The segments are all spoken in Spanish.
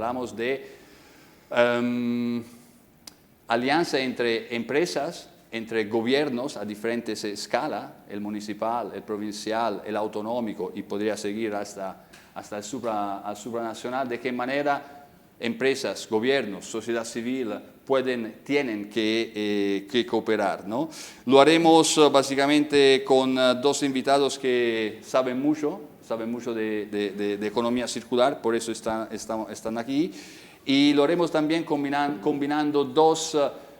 Hablamos de alianza entre empresas, entre gobiernos a diferentes escalas, el municipal, el provincial, el autonómico, y podría seguir hasta el supranacional, de qué manera empresas, gobiernos, sociedad civil tienen que cooperar, ¿no? Lo haremos básicamente con dos invitados que saben mucho de economía circular, por eso están aquí, y lo haremos también combinando dos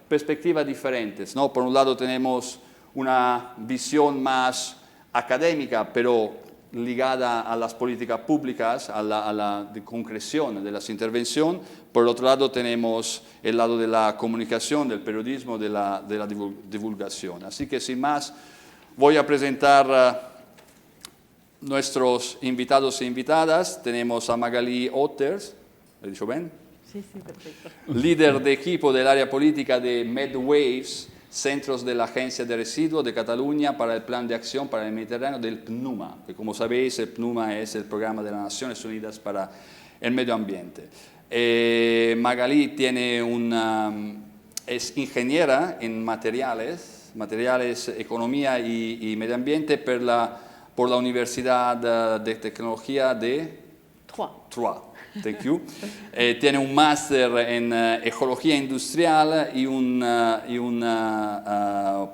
perspectivas diferentes, ¿no? Por un lado tenemos una visión más académica, pero ligada a las políticas públicas, a la concreción de las intervenciones. Por otro lado tenemos el lado de la comunicación, del periodismo, de la divulgación. Así que sin más, voy a presentar nuestros invitados e invitadas. Tenemos a Magalí Otters, ¿lo he dicho bien? Sí, sí, perfecto. Líder de equipo del área política de MedWaves, Centros de la Agencia de Residuos de Cataluña para el Plan de Acción para el Mediterráneo del PNUMA, que como sabéis el PNUMA es el Programa de las Naciones Unidas para el Medio Ambiente. Magalí es ingeniera en materiales, economía y medio ambiente por la Universidad de Tecnología de Troyes. Thank you. Tiene un máster en ecología industrial y un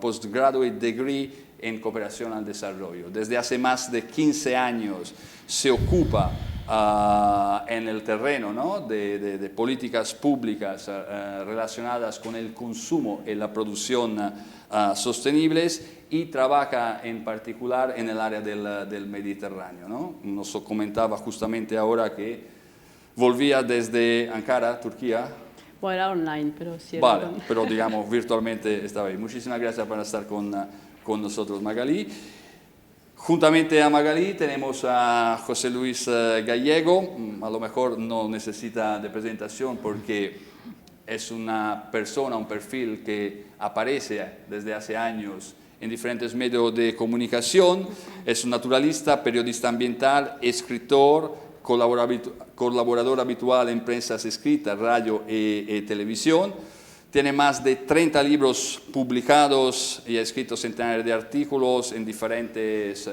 postgraduate degree en cooperación al desarrollo. Desde hace más de 15 años se ocupa en el terreno, ¿no? de políticas públicas relacionadas con el consumo y la producción sostenibles, y trabaja en particular en el área del Mediterráneo, ¿no? Nos comentaba justamente ahora que volvía desde Ankara, Turquía. Bueno, era online, pero sí. Vale, pero digamos virtualmente estaba ahí. Muchísimas gracias por estar con nosotros, Magalí. Juntamente a Magalí tenemos a José Luis Gallego. A lo mejor no necesita de presentación porque es una persona, un perfil que aparece desde hace años en diferentes medios de comunicación. Es un naturalista, periodista ambiental, escritor, colaborador habitual en prensas escritas, radio y televisión. Tiene más de 30 libros publicados y ha escrito centenares de artículos en diferentes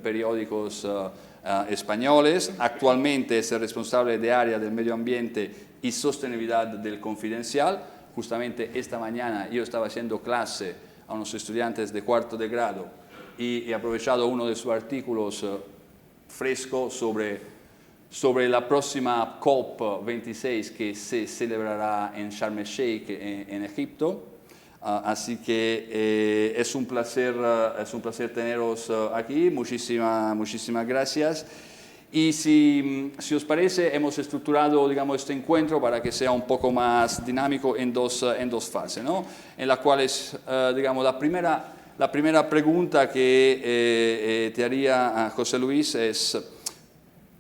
periódicos españoles. Actualmente es el responsable de área del medio ambiente y sostenibilidad del Confidencial. Justamente esta mañana yo estaba haciendo clase a unos estudiantes de cuarto de grado y he aprovechado uno de sus artículos fresco sobre la próxima COP26 que se celebrará en Sharm el Sheikh, en Egipto. Así que es un placer teneros aquí. Muchísimas gracias. Y si os parece, hemos estructurado, digamos, este encuentro para que sea un poco más dinámico en dos fases, ¿no? En las cuales, digamos, la primera pregunta que te haría a José Luis es,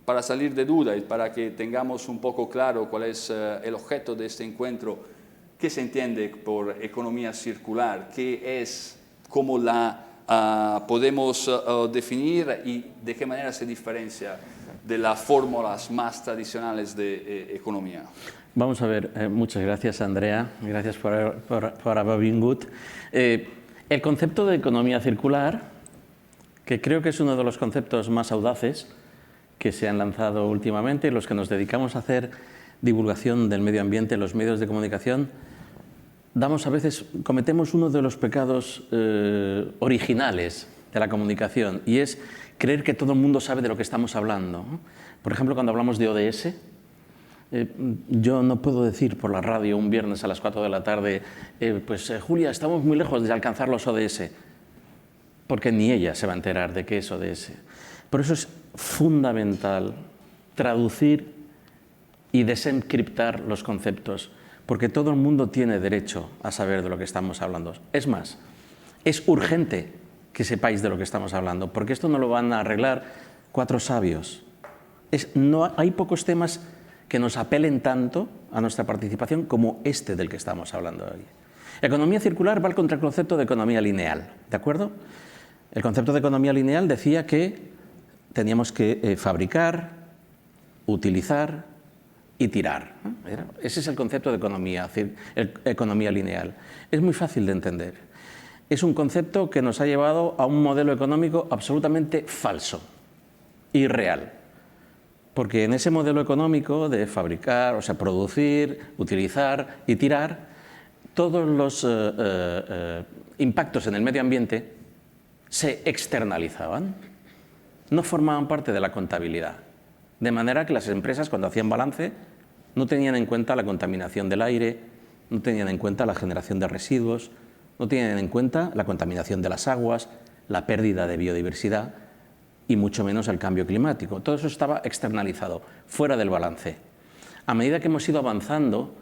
para salir de duda y para que tengamos un poco claro cuál es el objeto de este encuentro, ¿qué se entiende por economía circular? ¿Qué es? ¿Cómo la podemos definir y de qué manera se diferencia de las fórmulas más tradicionales de economía? Vamos a ver, muchas gracias Andrea, gracias por haber venido. El concepto de economía circular, que creo que es uno de los conceptos más audaces que se han lanzado últimamente, los que nos dedicamos a hacer divulgación del medio ambiente en los medios de comunicación, cometemos uno de los pecados originales de la comunicación, y es creer que todo el mundo sabe de lo que estamos hablando. Por ejemplo, cuando hablamos de ODS, yo no puedo decir por la radio un viernes a las 4 de la tarde, Julia, estamos muy lejos de alcanzar los ODS, porque ni ella se va a enterar de qué es ODS. Por eso es fundamental traducir y desencriptar los conceptos, porque todo el mundo tiene derecho a saber de lo que estamos hablando. Es más, es urgente que sepáis de lo que estamos hablando, porque esto no lo van a arreglar 4 sabios. Hay pocos temas que nos apelen tanto a nuestra participación como este del que estamos hablando hoy. Economía circular va al contraconcepto de economía lineal, ¿de acuerdo? El concepto de economía lineal decía que teníamos que fabricar, utilizar, y tirar. Ese es el concepto de economía lineal. Es muy fácil de entender. Es un concepto que nos ha llevado a un modelo económico absolutamente falso, irreal. Porque en ese modelo económico de fabricar, o sea, producir, utilizar y tirar, todos los impactos en el medio ambiente se externalizaban, no formaban parte de la contabilidad. De manera que las empresas, cuando hacían balance, no tenían en cuenta la contaminación del aire, no tenían en cuenta la generación de residuos, no tenían en cuenta la contaminación de las aguas, la pérdida de biodiversidad y mucho menos el cambio climático. Todo eso estaba externalizado, fuera del balance. A medida que hemos ido avanzando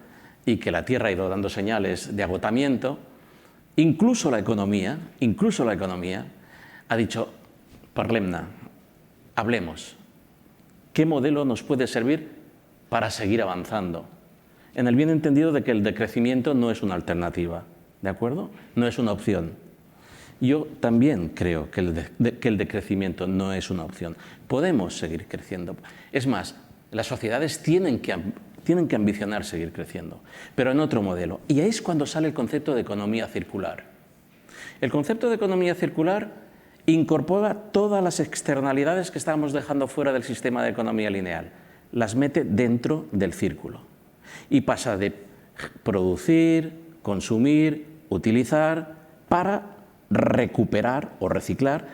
y que la Tierra ha ido dando señales de agotamiento, incluso la economía ha dicho, parlem-ne, hablemos. ¿Qué modelo nos puede servir para seguir avanzando? En el bien entendido de que el decrecimiento no es una alternativa, ¿de acuerdo? No es una opción. Yo también creo que el decrecimiento no es una opción. Podemos seguir creciendo. Es más, las sociedades tienen que ambicionar seguir creciendo, pero en otro modelo. Y ahí es cuando sale el concepto de economía circular. El concepto de economía circular incorpora todas las externalidades que estábamos dejando fuera del sistema de economía lineal, las mete dentro del círculo y pasa de producir, consumir, utilizar para recuperar o reciclar.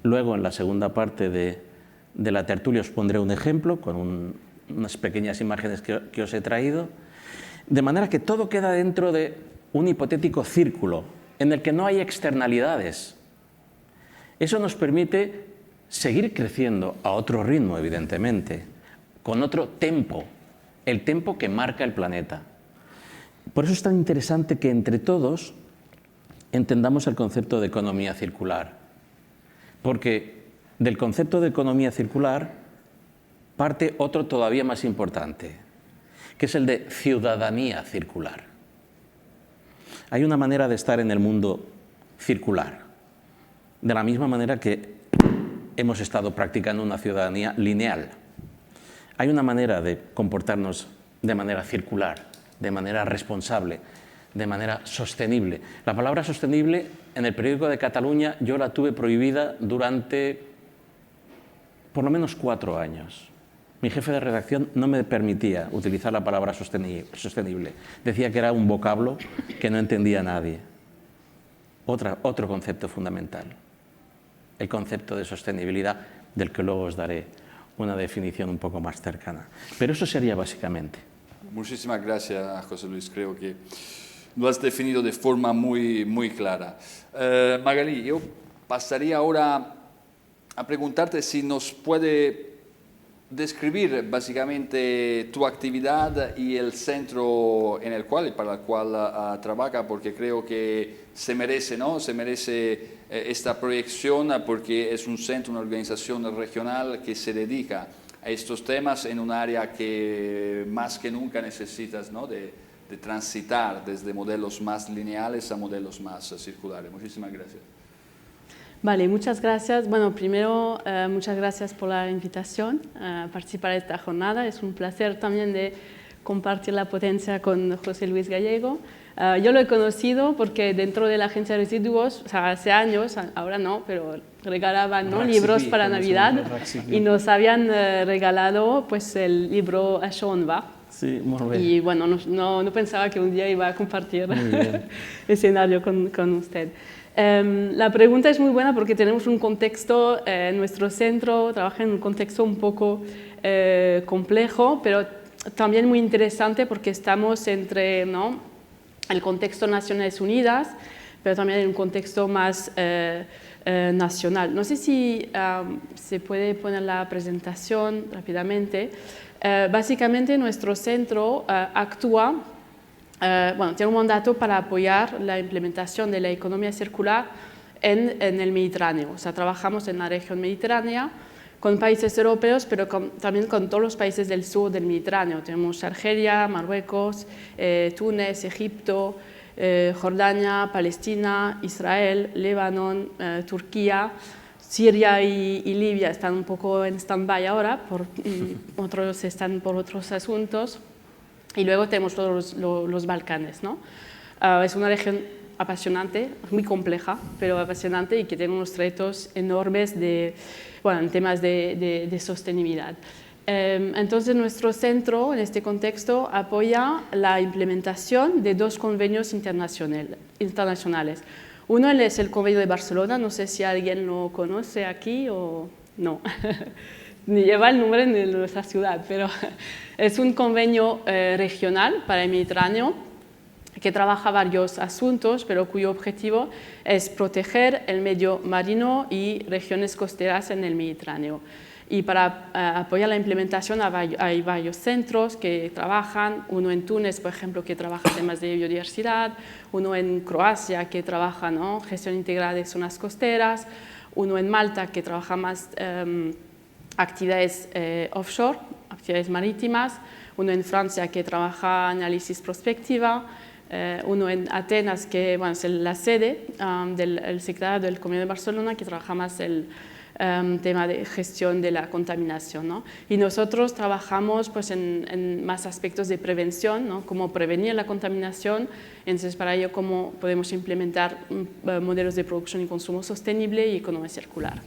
Luego, en la segunda parte de la tertulia os pondré un ejemplo con unas pequeñas imágenes que os he traído, de manera que todo queda dentro de un hipotético círculo en el que no hay externalidades. Eso nos permite seguir creciendo a otro ritmo, evidentemente, con otro tempo, el tempo que marca el planeta. Por eso es tan interesante que entre todos entendamos el concepto de economía circular, porque del concepto de economía circular parte otro todavía más importante, que es el de ciudadanía circular. Hay una manera de estar en el mundo circular, de la misma manera que hemos estado practicando una ciudadanía lineal. Hay una manera de comportarnos de manera circular, de manera responsable, de manera sostenible. La palabra sostenible en el periódico de Cataluña yo la tuve prohibida durante por lo menos 4 años. Mi jefe de redacción no me permitía utilizar la palabra sostenible. Decía que era un vocablo que no entendía nadie. Otro concepto fundamental, el concepto de sostenibilidad, del que luego os daré una definición un poco más cercana. Pero eso sería básicamente. Muchísimas gracias, José Luis. Creo que lo has definido de forma muy clara. Magalí, yo pasaría ahora a preguntarte si nos puede describir básicamente tu actividad y el centro en el cual y para el cual trabaja, porque creo que se merece, ¿no? Se merece esta proyección porque es un centro, una organización regional que se dedica a estos temas en un área que más que nunca necesitas, ¿no? de transitar desde modelos más lineales a modelos más circulares. Muchísimas gracias. Vale, muchas gracias. Bueno, primero, muchas gracias por la invitación a participar de esta jornada. Es un placer también de compartir la potencia con José Luis Gallego. Yo lo he conocido porque dentro de la agencia de residuos, o sea, hace años, ahora no, pero regalaban, ¿no?, libros para Navidad y nos habían regalado pues, el libro Això on va. Sí, muy bien. Y bueno, no pensaba que un día iba a compartir escenario con usted. La pregunta es muy buena porque tenemos un contexto, nuestro centro trabaja en un contexto un poco complejo, pero también muy interesante porque estamos entre, ¿no?, el contexto Naciones Unidas, pero también en un contexto más nacional. No sé si se puede poner la presentación rápidamente. Básicamente nuestro centro actúa, tiene un mandato para apoyar la implementación de la economía circular en el Mediterráneo. O sea, trabajamos en la región mediterránea con países europeos, pero también con todos los países del sur del Mediterráneo. Tenemos Argelia, Marruecos, Túnez, Egipto, Jordania, Palestina, Israel, Líbano, Turquía. Siria y Libia están un poco en stand-by ahora, otros están por otros asuntos, y luego tenemos todos los Balcanes, ¿no? Es una región apasionante, muy compleja, pero apasionante y que tiene unos retos enormes en temas de sostenibilidad. Entonces, nuestro centro, en este contexto, apoya la implementación de 2 convenios internacionales. Uno es el Convenio de Barcelona, no sé si alguien lo conoce aquí o no. Ni lleva el nombre de nuestra ciudad, pero es un convenio regional para el Mediterráneo que trabaja varios asuntos, pero cuyo objetivo es proteger el medio marino y regiones costeras en el Mediterráneo. Y para apoyar la implementación hay varios centros que trabajan, uno en Túnez, por ejemplo, que trabaja temas de biodiversidad, uno en Croacia que trabaja, ¿no?, gestión integrada de zonas costeras, uno en Malta que trabaja más actividades offshore, actividades marítimas, uno en Francia que trabaja análisis prospectiva, uno en Atenas que es la sede del secretario del Convenio de Barcelona que trabaja más el tema de gestión de la contaminación, ¿no? Y nosotros trabajamos pues, en más aspectos de prevención, ¿no?, cómo prevenir la contaminación, entonces para ello cómo podemos implementar modelos de producción y consumo sostenible y economía circular.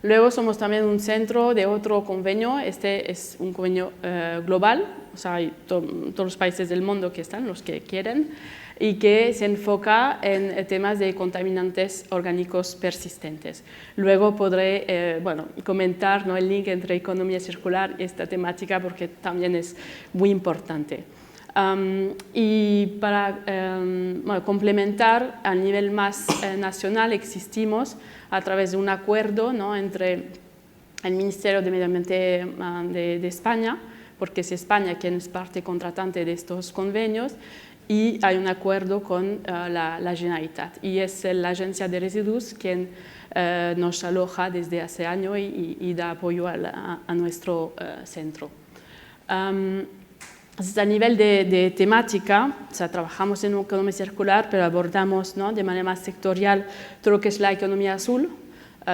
Luego somos también un centro de otro convenio, este es un convenio global, o sea, hay todos los países del mundo que están, los que quieren, y que se enfoca en temas de contaminantes orgánicos persistentes. Luego podré comentar, ¿no?, el link entre economía circular y esta temática porque también es muy importante. Y para complementar a nivel más nacional existimos a través de un acuerdo, ¿no?, entre el Ministerio de Medio Ambiente de España, porque es España quien es parte contratante de estos convenios, y hay un acuerdo con la Generalitat, y es la Agencia de Residuos quien nos aloja desde hace años y da apoyo a nuestro centro. A nivel de temática, o sea, trabajamos en economía circular, pero abordamos, ¿no?, de manera más sectorial todo lo que es la economía azul,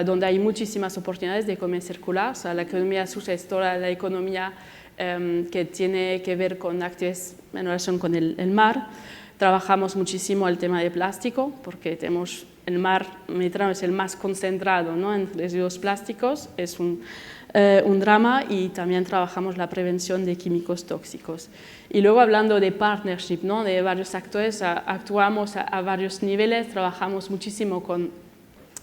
donde hay muchísimas oportunidades de economía circular. O sea, la economía azul es toda la economía que tiene que ver con actividades en relación con el mar. Trabajamos muchísimo el tema de plástico, porque tenemos el mar Mediterráneo es el más concentrado, ¿no?, en residuos plásticos, es un drama, y también trabajamos la prevención de químicos tóxicos. Y luego hablando de partnership, ¿no?, de varios actores, actuamos a varios niveles, trabajamos muchísimo con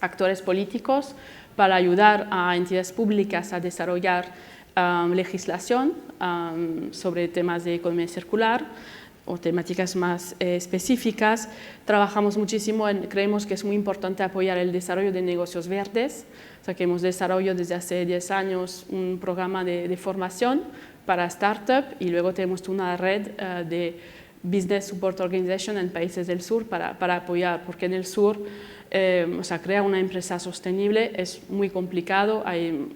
actores políticos para ayudar a entidades públicas a desarrollar legislación sobre temas de economía circular o temáticas más específicas. Trabajamos muchísimo, creemos que es muy importante apoyar el desarrollo de negocios verdes, o sea que hemos desarrollado desde hace 10 años un programa de formación para startup, y luego tenemos una red de Business Support Organization en países del sur para apoyar, porque en el sur crear una empresa sostenible es muy complicado, hay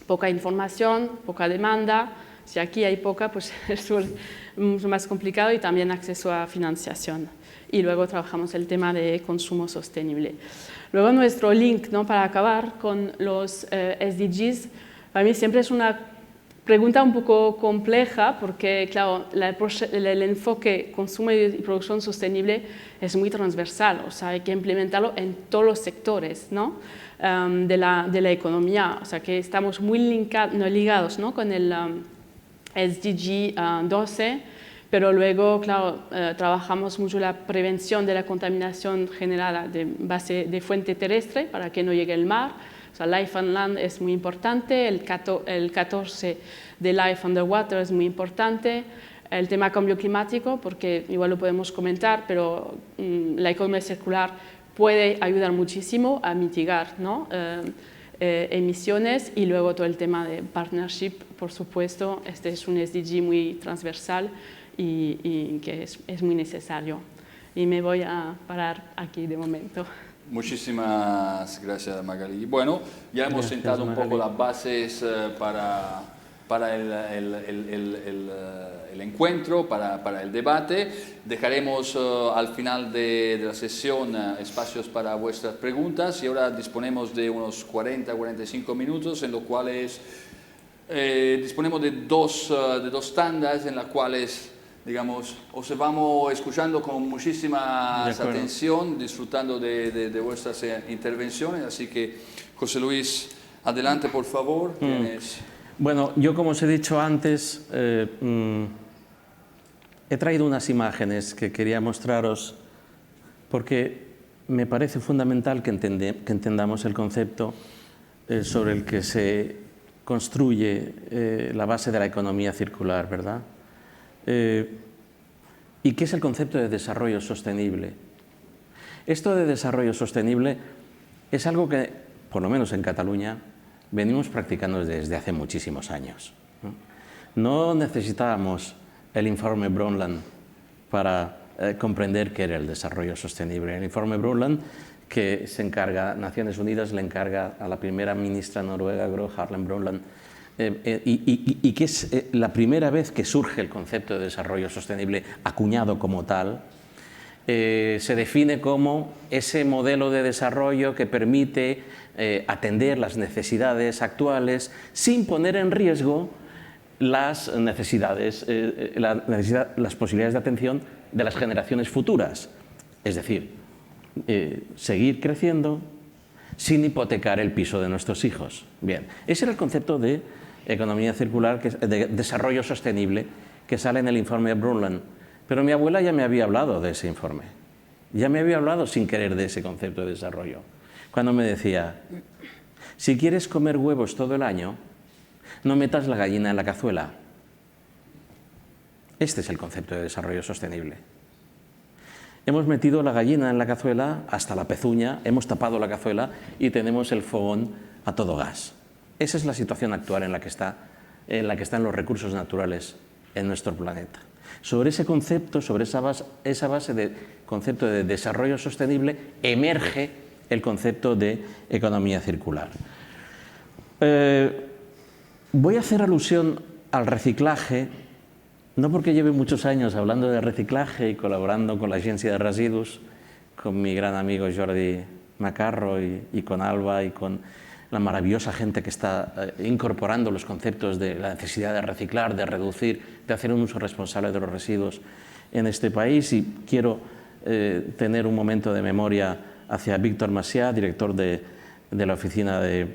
poca información, poca demanda. Si aquí hay poca, pues el sur es mucho más complicado, y también acceso a financiación. Y luego trabajamos el tema de consumo sostenible. Luego nuestro link, ¿no?, para acabar con los SDGs, para mí siempre es una pregunta un poco compleja, porque claro, el enfoque consumo y producción sostenible es muy transversal, o sea, hay que implementarlo en todos los sectores, ¿no?, de la economía, o sea, que estamos muy ligados, ¿no?, con el SDG 12, pero luego, claro, trabajamos mucho la prevención de la contaminación generada de fuente terrestre para que no llegue al mar. O sea, Life on Land es muy importante, el 14 de Life Underwater es muy importante, el tema cambio climático, porque igual lo podemos comentar, pero la economía circular puede ayudar muchísimo a mitigar, ¿no?, emisiones, y luego todo el tema de partnership, por supuesto, este es un SDG muy transversal y que es muy necesario. Y me voy a parar aquí de momento. Muchísimas gracias, Magali. Bueno, ya hemos sentado un poco las bases para para el encuentro, para el debate. Dejaremos al final de la sesión espacios para vuestras preguntas y ahora disponemos de unos 40-45 minutos en los cuales disponemos de dos tandas en las cuales, digamos, os vamos escuchando con muchísima atención, disfrutando de vuestras intervenciones. Así que, José Luis, adelante, por favor. Bueno, yo, como os he dicho antes, he traído unas imágenes que quería mostraros porque me parece fundamental que entendamos el concepto sobre el que se construye la base de la economía circular, ¿verdad? ¿Y qué es el concepto de desarrollo sostenible? Esto de desarrollo sostenible es algo que, por lo menos en Cataluña, venimos practicando desde hace muchísimos años. No necesitábamos el informe Brundtland para comprender qué era el desarrollo sostenible. El informe Brundtland, que Naciones Unidas le encarga a la primera ministra noruega, Gro Harlem Brundtland, y que es la primera vez que surge el concepto de desarrollo sostenible acuñado como tal. Se define como ese modelo de desarrollo que permite atender las necesidades actuales sin poner en riesgo las posibilidades de atención de las generaciones futuras. Es decir, seguir creciendo sin hipotecar el piso de nuestros hijos. Bien, ese era el concepto de economía circular, de desarrollo sostenible, que sale en el informe Brundtland. Pero mi abuela ya me había hablado de ese informe, ya me había hablado sin querer de ese concepto de desarrollo, cuando me decía, si quieres comer huevos todo el año, no metas la gallina en la cazuela. Este es el concepto de desarrollo sostenible. Hemos metido la gallina en la cazuela hasta la pezuña, hemos tapado la cazuela y tenemos el fogón a todo gas. Esa es la situación actual en la que están los recursos naturales en nuestro planeta. Sobre ese concepto, sobre esa base de concepto de desarrollo sostenible, emerge el concepto de economía circular. Voy a hacer alusión al reciclaje, no porque lleve muchos años hablando de reciclaje y colaborando con la Agencia de Residuos, con mi gran amigo Jordi Macarro y con Alba y con la maravillosa gente que está incorporando los conceptos de la necesidad de reciclar, de reducir, de hacer un uso responsable de los residuos en este país. Y quiero tener un momento de memoria hacia Víctor Macià, director de la Oficina de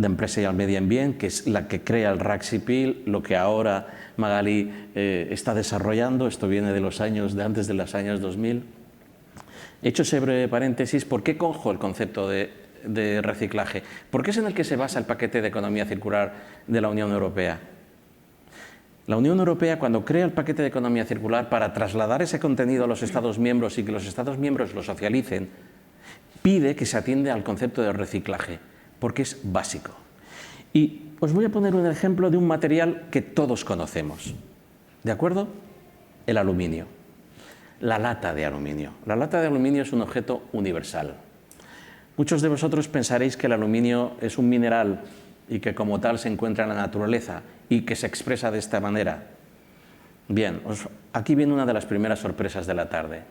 Empresa y al Medio Ambiente, que es la que crea el RACSIPIL, lo que ahora Magalí está desarrollando. Esto viene de antes de los años 2000. He hecho ese breve paréntesis. ¿Por qué cojo el concepto de reciclaje? Porque es en el que se basa el paquete de economía circular de la Unión Europea. La Unión Europea, cuando crea el paquete de economía circular para trasladar ese contenido a los Estados miembros y que los Estados miembros lo socialicen, pide que se atienda al concepto de reciclaje, porque es básico. Y os voy a poner un ejemplo de un material que todos conocemos, ¿de acuerdo? El aluminio, la lata de aluminio. La lata de aluminio es un objeto universal. Muchos de vosotros pensaréis que el aluminio es un mineral y que como tal se encuentra en la naturaleza y que se expresa de esta manera. Bien, aquí viene una de las primeras sorpresas de la tarde.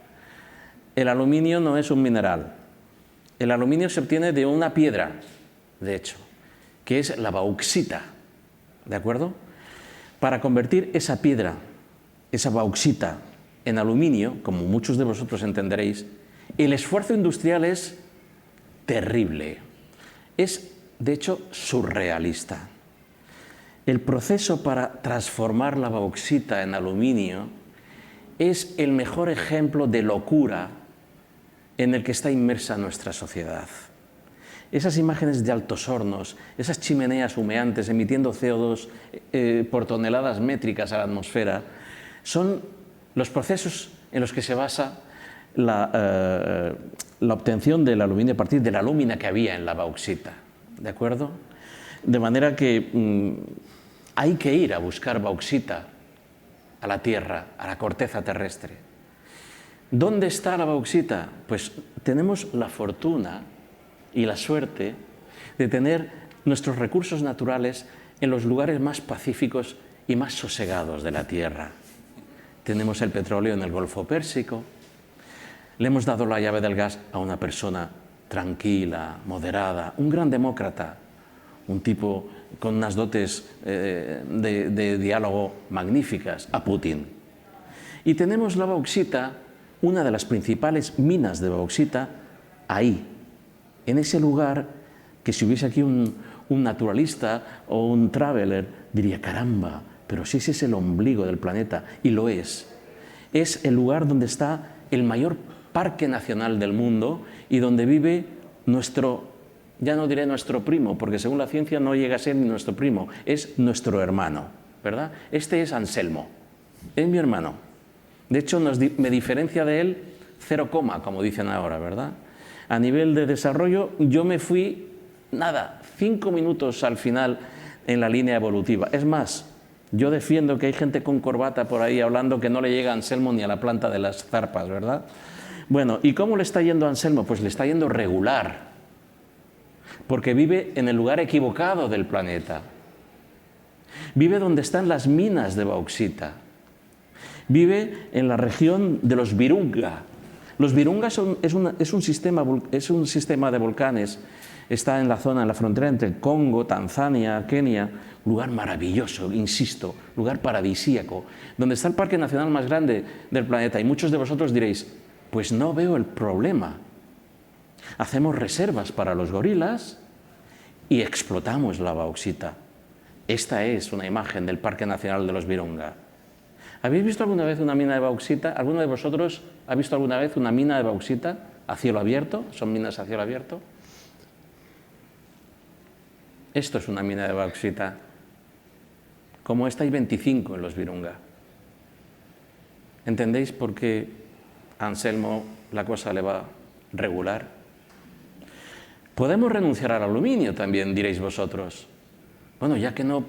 El aluminio no es un mineral. El aluminio se obtiene de una piedra, de hecho, que es la bauxita, ¿de acuerdo? Para convertir esa piedra, esa bauxita, en aluminio, como muchos de vosotros entenderéis, el esfuerzo industrial es terrible. Es, de hecho, surrealista. El proceso para transformar la bauxita en aluminio es el mejor ejemplo de locura en el que está inmersa nuestra sociedad. Esas imágenes de altos hornos, esas chimeneas humeantes emitiendo CO2 por toneladas métricas a la atmósfera, son los procesos en los que se basa la obtención del aluminio a partir de la alúmina que había en la bauxita, ¿de acuerdo? De manera que hay que ir a buscar bauxita a la tierra, a la corteza terrestre. ¿Dónde está la bauxita? Pues tenemos la fortuna y la suerte de tener nuestros recursos naturales en los lugares más pacíficos y más sosegados de la Tierra. Tenemos el petróleo en el Golfo Pérsico. Le hemos dado la llave del gas a una persona tranquila, moderada, un gran demócrata, un tipo con unas dotes de diálogo magníficas, a Putin. Y tenemos la bauxita, una de las principales minas de bauxita, ahí, en ese lugar que si hubiese aquí un naturalista o un traveler diría, caramba, pero si ese es el ombligo del planeta, y lo es. Es el lugar donde está el mayor parque nacional del mundo y donde vive nuestro, ya no diré nuestro primo, porque según la ciencia no llega a ser ni nuestro primo, es nuestro hermano, ¿verdad? Este es Anselmo, es mi hermano. De hecho, me diferencia de él 0, como dicen ahora, ¿verdad? A nivel de desarrollo, yo me fui, 5 minutos al final en la línea evolutiva. Es más, yo defiendo que hay gente con corbata por ahí hablando que no le llega a Anselmo ni a la planta de las zarpas, ¿verdad? Bueno, ¿y cómo le está yendo a Anselmo? Pues le está yendo regular, porque vive en el lugar equivocado del planeta. Vive donde están las minas de bauxita. Vive en la región de los Virunga. Los Virunga es un sistema de volcanes. Está en la zona, en la frontera entre Congo, Tanzania, Kenia. Lugar maravilloso, insisto, lugar paradisíaco, donde está el parque nacional más grande del planeta. Y muchos de vosotros diréis, pues no veo el problema. Hacemos reservas para los gorilas y explotamos la bauxita. Esta es una imagen del Parque Nacional de los Virunga. ¿Habéis visto alguna vez una mina de bauxita? ¿Alguno de vosotros ha visto alguna vez una mina de bauxita a cielo abierto? ¿Son minas a cielo abierto? Esto es una mina de bauxita. Como esta hay 25 en los Virunga. ¿Entendéis por qué a Anselmo la cosa le va regular? Podemos renunciar al aluminio también, diréis vosotros. Bueno, ya que no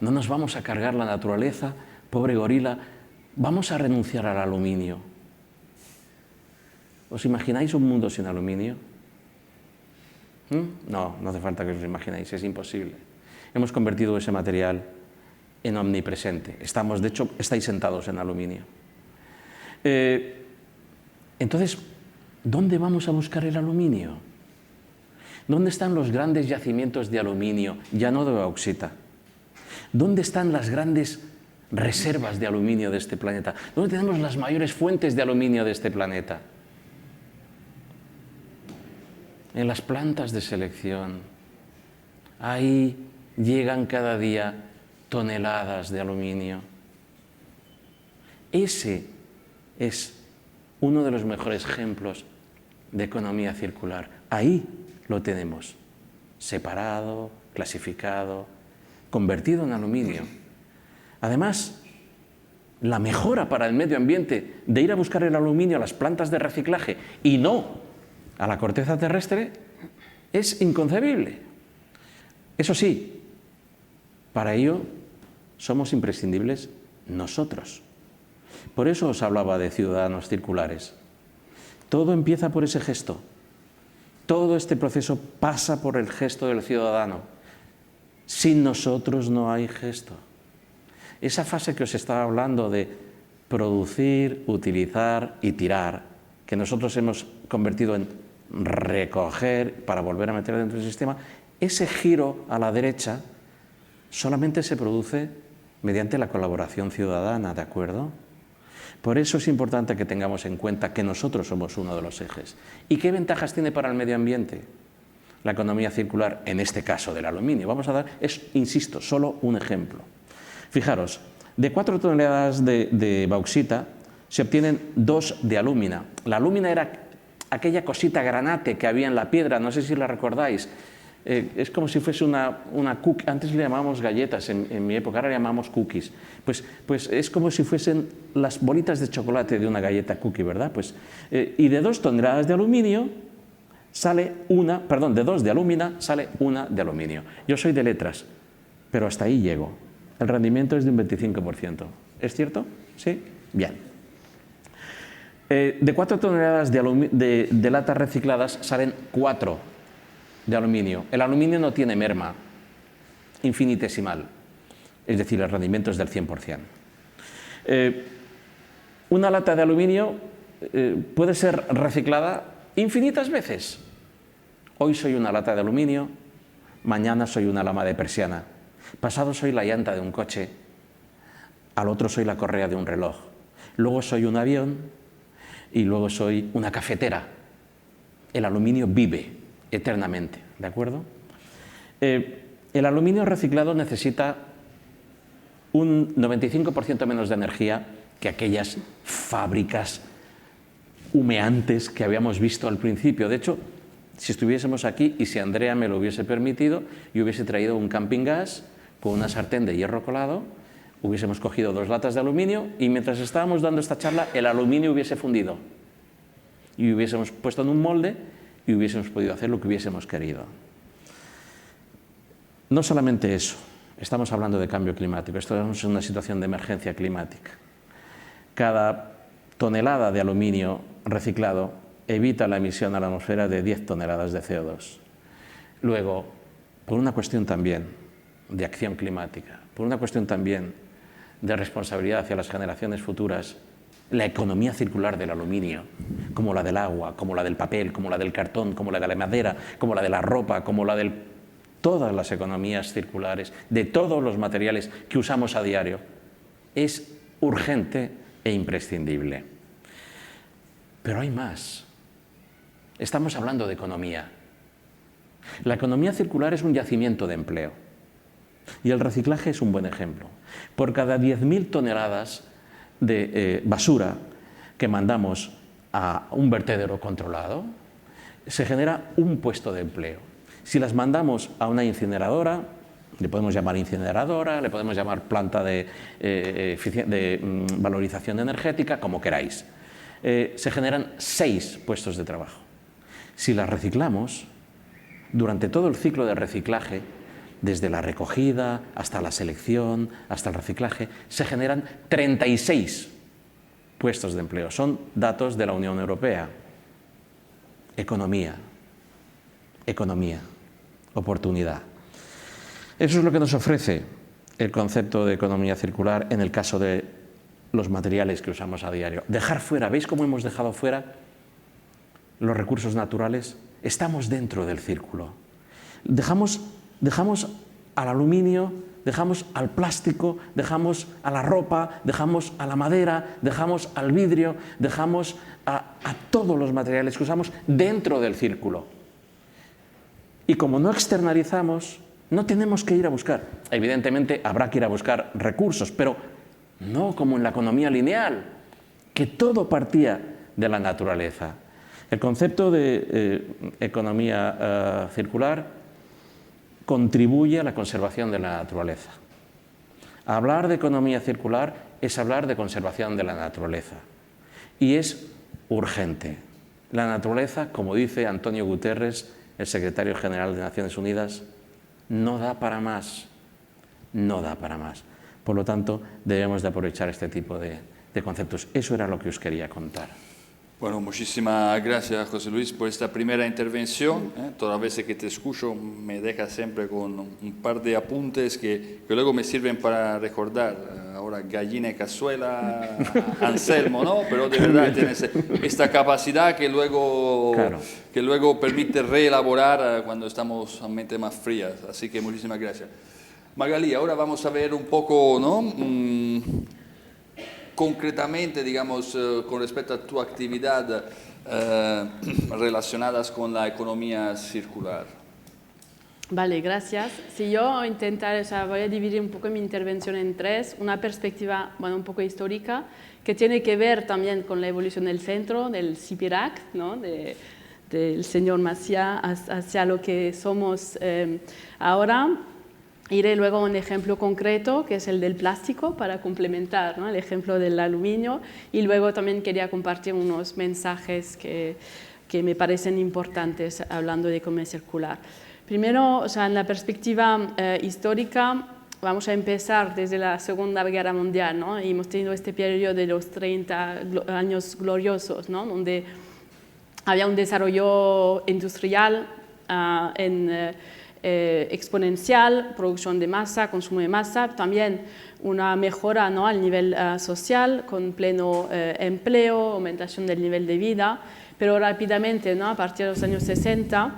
nos vamos a cargar la naturaleza, pobre gorila, vamos a renunciar al aluminio. ¿Os imagináis un mundo sin aluminio? No hace falta que os lo imaginéis, es imposible. Hemos convertido ese material en omnipresente. De hecho, estáis sentados en aluminio. Entonces, ¿dónde vamos a buscar el aluminio? ¿Dónde están los grandes yacimientos de aluminio, ya no de bauxita? ¿Dónde están las grandes reservas de aluminio de este planeta? ¿Dónde tenemos las mayores fuentes de aluminio de este planeta? En las plantas de selección. Ahí llegan cada día toneladas de aluminio. Ese es uno de los mejores ejemplos de economía circular. Ahí lo tenemos, separado, clasificado, convertido en aluminio. Además, la mejora para el medio ambiente de ir a buscar el aluminio a las plantas de reciclaje y no a la corteza terrestre es inconcebible. Eso sí, para ello somos imprescindibles nosotros. Por eso os hablaba de ciudadanos circulares. Todo empieza por ese gesto. Todo este proceso pasa por el gesto del ciudadano. Sin nosotros no hay gesto. Esa fase que os estaba hablando de producir, utilizar y tirar, que nosotros hemos convertido en recoger para volver a meter dentro del sistema, ese giro a la derecha solamente se produce mediante la colaboración ciudadana, ¿de acuerdo? Por eso es importante que tengamos en cuenta que nosotros somos uno de los ejes. ¿Y qué ventajas tiene para el medio ambiente la economía circular, en este caso del aluminio? Vamos a dar, insisto, solo un ejemplo. Fijaros, de 4 toneladas de bauxita se obtienen 2 de alúmina. La alúmina era aquella cosita granate que había en la piedra, no sé si la recordáis. Es como si fuese una cookie. Antes le llamábamos galletas en mi época, ahora le llamamos cookies. Pues es como si fuesen las bolitas de chocolate de una galleta cookie, ¿verdad? Y de 2 toneladas de aluminio sale de 2 de alúmina sale 1 de aluminio. Yo soy de letras, pero hasta ahí llego. El rendimiento es de un 25%. ¿Es cierto? ¿Sí? Bien. De 4 toneladas de latas recicladas salen 4 de aluminio. El aluminio no tiene merma. infinitesimal, es decir, el rendimiento es del 100%. Una lata de aluminio puede ser reciclada infinitas veces. Hoy soy una lata de aluminio, mañana soy una lama de persiana, pasado soy la llanta de un coche, al otro soy la correa de un reloj, luego soy un avión y luego soy una cafetera. El aluminio vive eternamente, ¿de acuerdo? El aluminio reciclado necesita un 95% menos de energía que aquellas fábricas humeantes que habíamos visto al principio. De hecho, si estuviésemos aquí y si Andrea me lo hubiese permitido, yo hubiese traído un camping gas con una sartén de hierro colado, hubiésemos cogido 2 latas de aluminio y mientras estábamos dando esta charla el aluminio hubiese fundido y hubiésemos puesto en un molde y hubiésemos podido hacer lo que hubiésemos querido. No solamente eso, estamos hablando de cambio climático, estamos en una situación de emergencia climática. Cada tonelada de aluminio reciclado evita la emisión a la atmósfera de 10 toneladas de CO2. Luego, por una cuestión también de acción climática, por una cuestión también de responsabilidad hacia las generaciones futuras, la economía circular del aluminio, como la del agua, como la del papel, como la del cartón, como la de la madera, como la de la ropa, como la de todas las economías circulares, de todos los materiales que usamos a diario, es urgente e imprescindible. Pero hay más. Estamos hablando de economía. La economía circular es un yacimiento de empleo y el reciclaje es un buen ejemplo. Por cada 10.000 toneladas de basura que mandamos a un vertedero controlado, se genera un puesto de empleo. Si las mandamos a una incineradora, le podemos llamar incineradora, le podemos llamar planta de valorización energética, como queráis, se generan 6 puestos de trabajo. Si las reciclamos, durante todo el ciclo de reciclaje, desde la recogida hasta la selección, hasta el reciclaje, se generan 36 puestos de empleo. Son datos de la Unión Europea. Economía, oportunidad. Eso es lo que nos ofrece el concepto de economía circular en el caso de los materiales que usamos a diario. Dejar fuera, ¿veis cómo hemos dejado fuera los recursos naturales? Estamos dentro del círculo. Dejamos al aluminio, dejamos al plástico, dejamos a la ropa, dejamos a la madera, dejamos al vidrio, dejamos a todos los materiales que usamos dentro del círculo. Y como no externalizamos, no tenemos que ir a buscar. Evidentemente habrá que ir a buscar recursos, pero no como en la economía lineal, que todo partía de la naturaleza. El concepto de economía circular contribuye a la conservación de la naturaleza. Hablar de economía circular es hablar de conservación de la naturaleza. Y es urgente. La naturaleza, como dice Antonio Guterres, el secretario general de Naciones Unidas, no da para más. No da para más. Por lo tanto, debemos de aprovechar este tipo de conceptos. Eso era lo que os quería contar. Bueno, muchísimas gracias, José Luis, por esta primera intervención. Todas las veces que te escucho me dejas siempre con un par de apuntes que luego me sirven para recordar. Ahora, gallina y cazuela, Anselmo, ¿no? Pero de verdad tienes esta capacidad que luego permite reelaborar cuando estamos a mente más frías. Así que muchísimas gracias. Magalí, ahora vamos a ver un poco, ¿no? Concretamente, digamos, con respecto a tu actividad relacionadas con la economía circular. Vale, gracias. Si yo intentar, voy a dividir un poco mi intervención en 3, una perspectiva, bueno, un poco histórica, que tiene que ver también con la evolución del centro, del CIPIRAC, ¿no? Del señor Macià hacia lo que somos ahora. Iré luego a un ejemplo concreto, que es el del plástico, para complementar, ¿no? El ejemplo del aluminio. Y luego también quería compartir unos mensajes que me parecen importantes hablando de economía circular. Primero, en la perspectiva histórica, vamos a empezar desde la Segunda Guerra Mundial, ¿no? Y hemos tenido este periodo de los 30 años gloriosos, ¿no? Donde había un desarrollo industrial exponencial, producción de masa, consumo de masa, también una mejora, ¿no?, al nivel social, con pleno empleo, aumentación del nivel de vida, pero rápidamente, ¿no?, a partir de los años 60,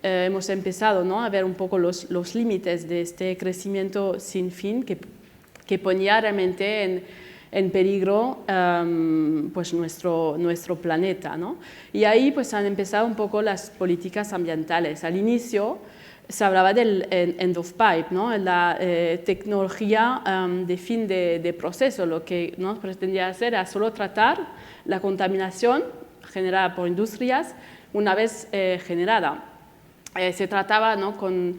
hemos empezado, ¿no?, a ver un poco los límites de este crecimiento sin fin que ponía realmente en peligro pues nuestro planeta, ¿no? Y ahí pues han empezado un poco las políticas ambientales. Al inicio se hablaba del end of pipe, ¿no?, la tecnología de fin de proceso. Lo que nos pretendía hacer era solo tratar la contaminación generada por industrias una vez generada. Se trataba, ¿no?, con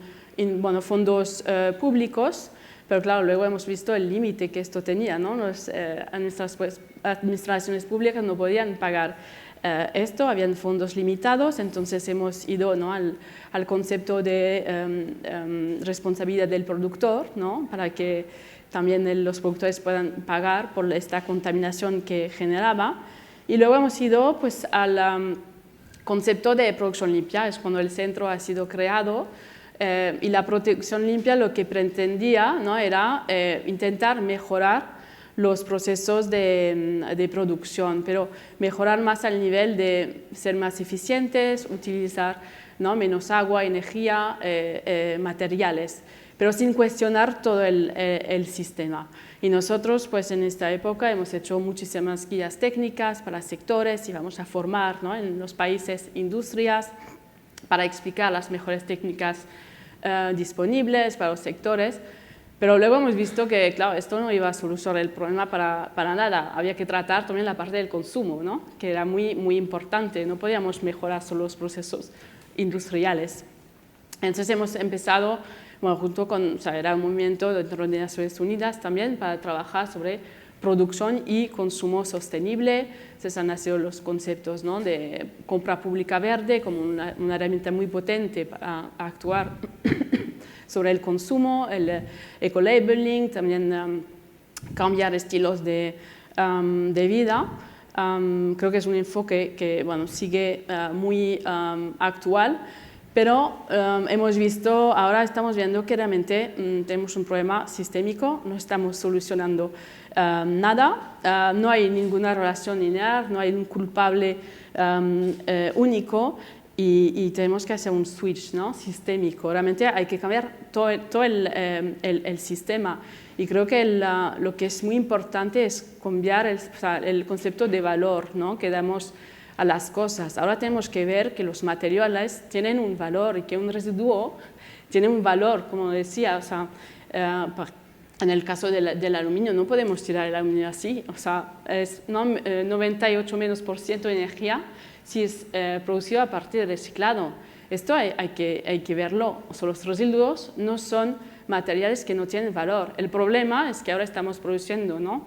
fondos públicos, pero claro, luego hemos visto el límite que esto tenía, ¿no? Las administraciones públicas no podían pagar esto, habían fondos limitados, entonces hemos ido, ¿no?, al concepto de responsabilidad del productor, ¿no?, para que también los productores puedan pagar por esta contaminación que generaba. Y luego hemos ido pues, al concepto de producción limpia, es cuando el centro ha sido creado. Y la producción limpia lo que pretendía, ¿no?, era intentar mejorar los procesos de producción, pero mejorar más al nivel de ser más eficientes, utilizar, ¿no?, menos agua, energía, materiales, pero sin cuestionar todo el sistema. Y nosotros, pues en esta época, hemos hecho muchísimas guías técnicas para sectores y vamos a formar, ¿no?, en los países industrias para explicar las mejores técnicas disponibles para los sectores, pero luego hemos visto que, claro, esto no iba a solucionar el problema para nada. Había que tratar también la parte del consumo, ¿no?, que era muy importante. No podíamos mejorar solo los procesos industriales. Entonces hemos empezado, junto con, o sea, era un movimiento dentro de Naciones Unidas también para trabajar sobre producción y consumo sostenible. Se han nacido los conceptos, ¿no?, de compra pública verde como una herramienta muy potente para actuar sobre el consumo, el eco-labeling, también cambiar estilos de vida. Creo que es un enfoque que sigue muy actual, pero hemos visto, ahora estamos viendo que realmente tenemos un problema sistémico, no estamos solucionando nada, no hay ninguna relación lineal, no hay un culpable único y tenemos que hacer un switch, ¿no?, sistémico. Realmente hay que cambiar todo el sistema y creo que lo que es muy importante es cambiar el concepto de valor, ¿no?, que damos a las cosas. Ahora tenemos que ver que los materiales tienen un valor y que un residuo tiene un valor, como decía, o sea, en el caso del aluminio no podemos tirar el aluminio así, o sea, es 98% de energía si es producido a partir de reciclado. Esto hay que verlo. O sea, los residuos no son materiales que no tienen valor. El problema es que ahora estamos produciendo, ¿no?,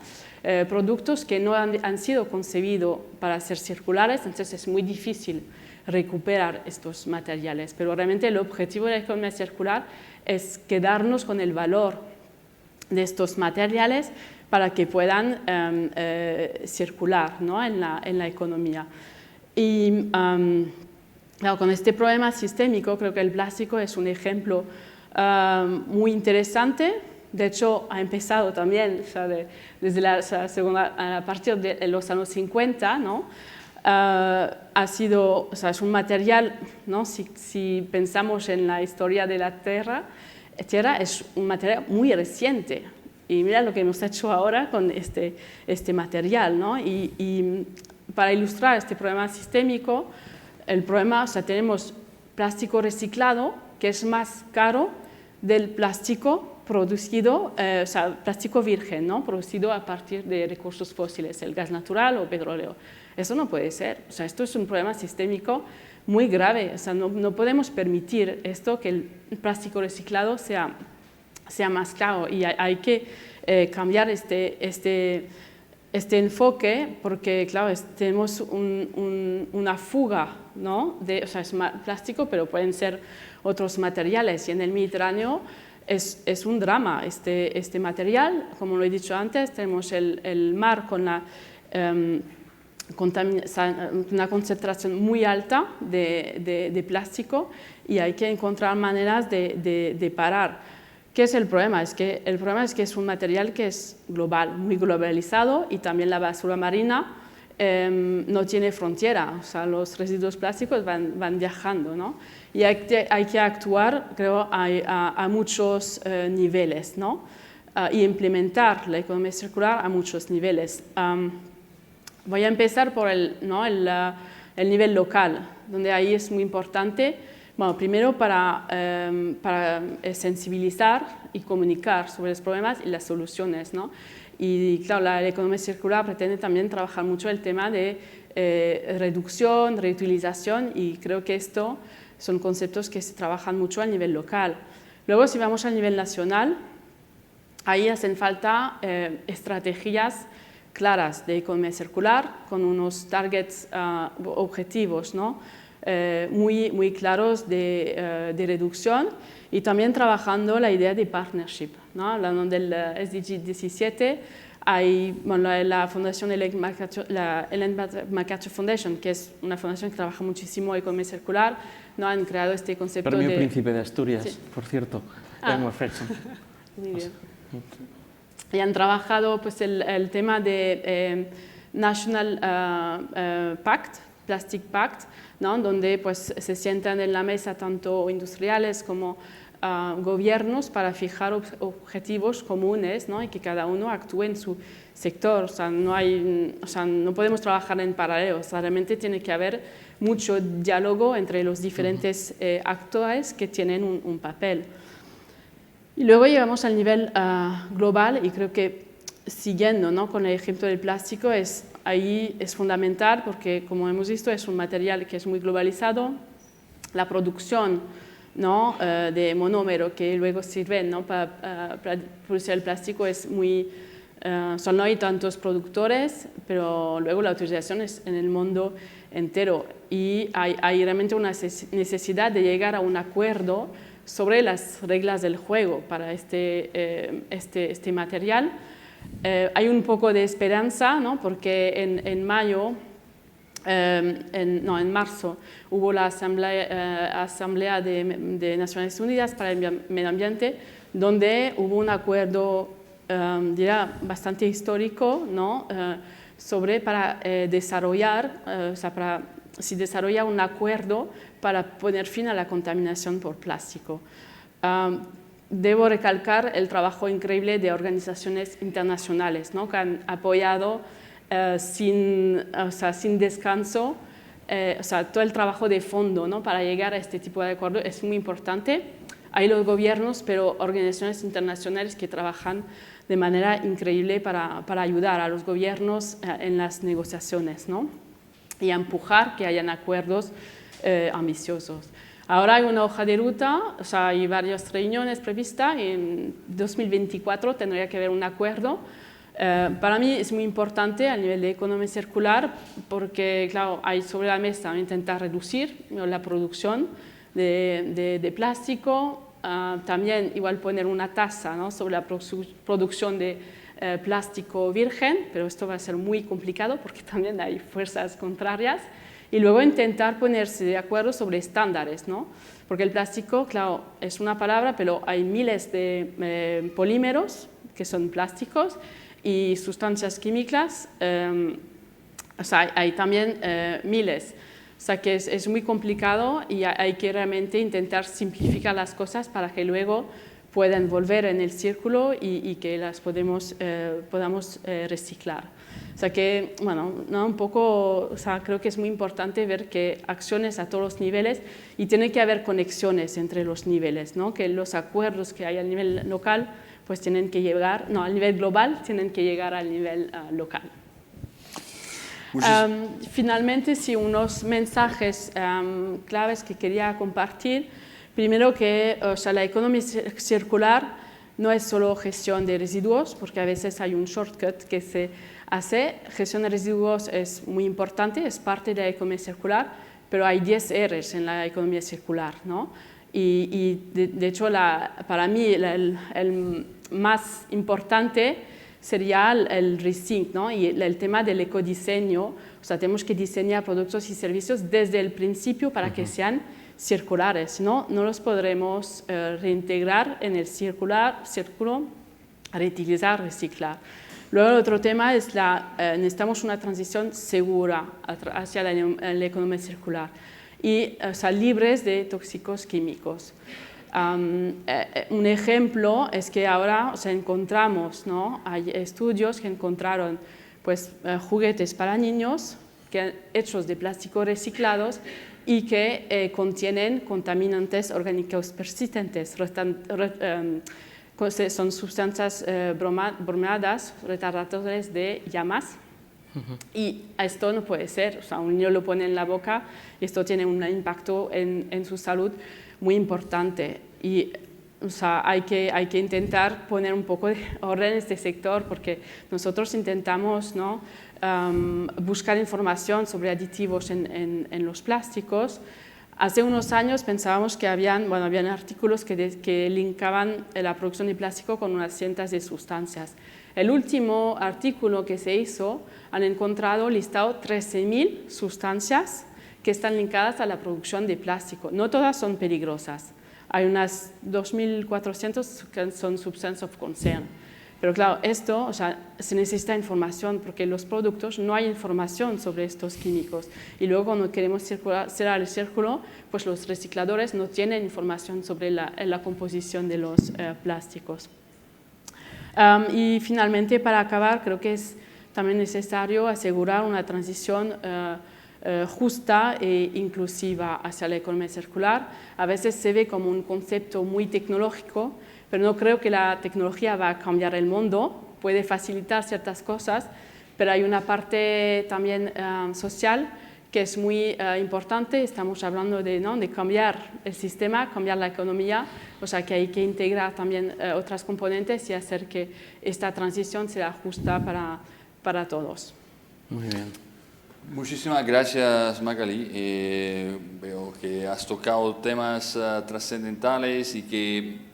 productos que no han sido concebidos para ser circulares, entonces es muy difícil recuperar estos materiales. Pero realmente el objetivo de la economía circular es quedarnos con el valor de estos materiales para que puedan circular, ¿no?, en la economía. Y claro, con este problema sistémico creo que el plástico es un ejemplo muy interesante. De hecho, ha empezado también, o sea, desde a partir de los años 50, ¿no?, ha sido, o sea, es un material, ¿no?, si pensamos en la historia de la Tierra es un material muy reciente. Y mira lo que hemos hecho ahora con este material, ¿no? Y para ilustrar este problema sistémico, el problema, o sea, tenemos plástico reciclado, que es más caro del plástico producido, o sea, plástico virgen, ¿no?, producido a partir de recursos fósiles, el gas natural o petróleo. Eso no puede ser. O sea, esto es un problema sistémico muy grave. O sea, no podemos permitir esto, que el plástico reciclado sea más caro, y hay que cambiar este enfoque, porque claro, tenemos una fuga, ¿no?, o sea, es plástico, pero pueden ser otros materiales, y en el Mediterráneo es un drama este material. Como lo he dicho antes, tenemos el mar con una concentración muy alta de plástico y hay que encontrar maneras de parar. ¿Qué es el problema? El problema es que es un material que es global, muy globalizado, y también la basura marina no tiene frontera, o sea, los residuos plásticos van viajando, ¿no? Y hay que actuar, creo, a muchos niveles, ¿no? Y implementar la economía circular a muchos niveles. Voy a empezar por el nivel local, donde ahí es muy importante, bueno, primero para sensibilizar y comunicar sobre los problemas y las soluciones, ¿no? Y claro, la economía circular pretende también trabajar mucho el tema de reducción, reutilización, y creo que esto son conceptos que se trabajan mucho a nivel local. Luego, si vamos al nivel nacional, ahí hacen falta estrategias claras de economía circular con unos targets, objetivos, ¿no? Muy claros de reducción, y también trabajando la idea de partnership, ¿no? Hablando del SDG 17, hay la fundación Ellen MacArthur Foundation, que es una fundación que trabaja muchísimo en economía circular, ¿no? Han creado este concepto Premio Príncipe de Asturias, sí. Por cierto, Muy bien. Y han trabajado pues, el tema de National Pact, Plastic Pact, ¿no? Donde pues, se sientan en la mesa tanto industriales como gobiernos para fijar objetivos comunes, ¿no? Y que cada uno actúe en su sector. O sea, no podemos trabajar en paralelo, o sea, realmente tiene que haber mucho diálogo entre los diferentes actores que tienen un papel. Y luego llegamos al nivel global, y creo que siguiendo, ¿no? Con el ejemplo del plástico, ahí es fundamental porque, como hemos visto, es un material que es muy globalizado. La producción, ¿no? De monómero que luego sirven, ¿no? para producir el plástico es muy... no hay tantos productores, pero luego la utilización es en el mundo entero, y hay realmente una necesidad de llegar a un acuerdo sobre las reglas del juego para este material. Hay un poco de esperanza, ¿no? Porque en marzo hubo la Asamblea de Naciones Unidas para el Medio Ambiente, donde hubo un acuerdo, diría, bastante histórico, ¿no? Para desarrollar, se desarrolla un acuerdo para poner fin a la contaminación por plástico. Debo recalcar el trabajo increíble de organizaciones internacionales, ¿no? Que han apoyado sin descanso, todo el trabajo de fondo, ¿no? Para llegar a este tipo de acuerdo es muy importante. Hay los gobiernos, pero organizaciones internacionales que trabajan de manera increíble para ayudar a los gobiernos en las negociaciones, ¿no? Y empujar que hayan acuerdos ambiciosos. Ahora hay una hoja de ruta, hay varias reuniones previstas, y en 2024 tendría que haber un acuerdo. Para mí es muy importante a nivel de economía circular porque, claro, hay sobre la mesa intentar reducir la producción de plástico, también igual poner una tasa, ¿no? Sobre la producción de plástico virgen, pero esto va a ser muy complicado porque también hay fuerzas contrarias. Y luego intentar ponerse de acuerdo sobre estándares, ¿no? Porque el plástico, claro, es una palabra, pero hay miles de polímeros que son plásticos y sustancias químicas, hay también miles. O sea que es muy complicado y hay que realmente intentar simplificar las cosas para que luego puedan volver en el círculo y que las podamos reciclar. O sea que, bueno, ¿no? Un poco, creo que es muy importante ver que acciones a todos los niveles, y tiene que haber conexiones entre los niveles, ¿no? Que los acuerdos que hay a nivel local pues tienen que llegar, no, al nivel global tienen que llegar al nivel local. Finalmente, sí, unos mensajes claves que quería compartir. Primero que la economía circular no es solo gestión de residuos, porque a veces hay un shortcut que se hace. Gestión de residuos es muy importante, es parte de la economía circular, pero hay 10 R's en la economía circular, ¿no? Y de hecho, para mí, el más importante sería el rethink, ¿no? Y el tema del ecodiseño, o sea, tenemos que diseñar productos y servicios desde el principio para que sean circulares, ¿no? No los podremos reintegrar en el círculo, reutilizar, reciclar. Luego el otro tema es necesitamos una transición segura hacia la economía circular y o sea, libres de tóxicos químicos. Un ejemplo es que ahora o sea, encontramos, ¿no? Hay estudios que encontraron pues, juguetes para niños hechos de plástico reciclados y que contienen contaminantes orgánicos persistentes, son sustancias bromadas, retardadoras de llamas. Y esto no puede ser, o sea, un niño lo pone en la boca y esto tiene un impacto en su salud muy importante. Y o sea, hay que intentar poner un poco de orden en este sector porque nosotros intentamos, ¿no? Buscar información sobre aditivos en los plásticos. Hace unos años pensábamos que habían artículos que linkaban la producción de plástico con unas cientos de sustancias. El último artículo que se hizo han encontrado listado 13.000 sustancias que están linkadas a la producción de plástico. No todas son peligrosas. Hay unas 2.400 que son substance of concern. Pero claro, esto, o sea, se necesita información porque en los productos no hay información sobre estos químicos. Y luego cuando queremos cerrar el círculo, pues los recicladores no tienen información sobre la composición de los plásticos. Y finalmente, para acabar, creo que es también necesario asegurar una transición justa e inclusiva hacia la economía circular. A veces se ve como un concepto muy tecnológico, pero no creo que la tecnología va a cambiar el mundo, puede facilitar ciertas cosas, pero hay una parte también social que es muy importante. Estamos hablando de cambiar el sistema, cambiar la economía, o sea que hay que integrar también otras componentes y hacer que esta transición sea justa para todos. Muy bien. Muchísimas gracias, Magali. Veo que has tocado temas trascendentales y que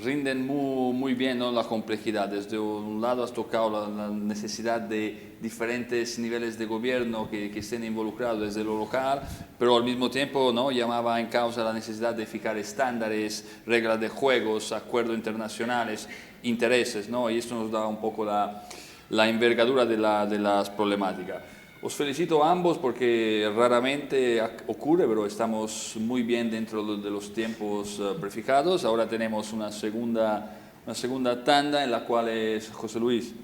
rinden muy bien, ¿no? La complejidad. Desde un lado has tocado la necesidad de diferentes niveles de gobierno que estén involucrados desde lo local, pero al mismo tiempo, ¿no? Llamaba en causa la necesidad de fijar estándares, reglas de juegos, acuerdos internacionales, intereses, ¿no? Y esto nos da un poco la envergadura de las problemáticas. Os felicito a ambos porque raramente ocurre, pero estamos muy bien dentro de los tiempos prefijados. Ahora tenemos una segunda tanda en la cual es José Luis.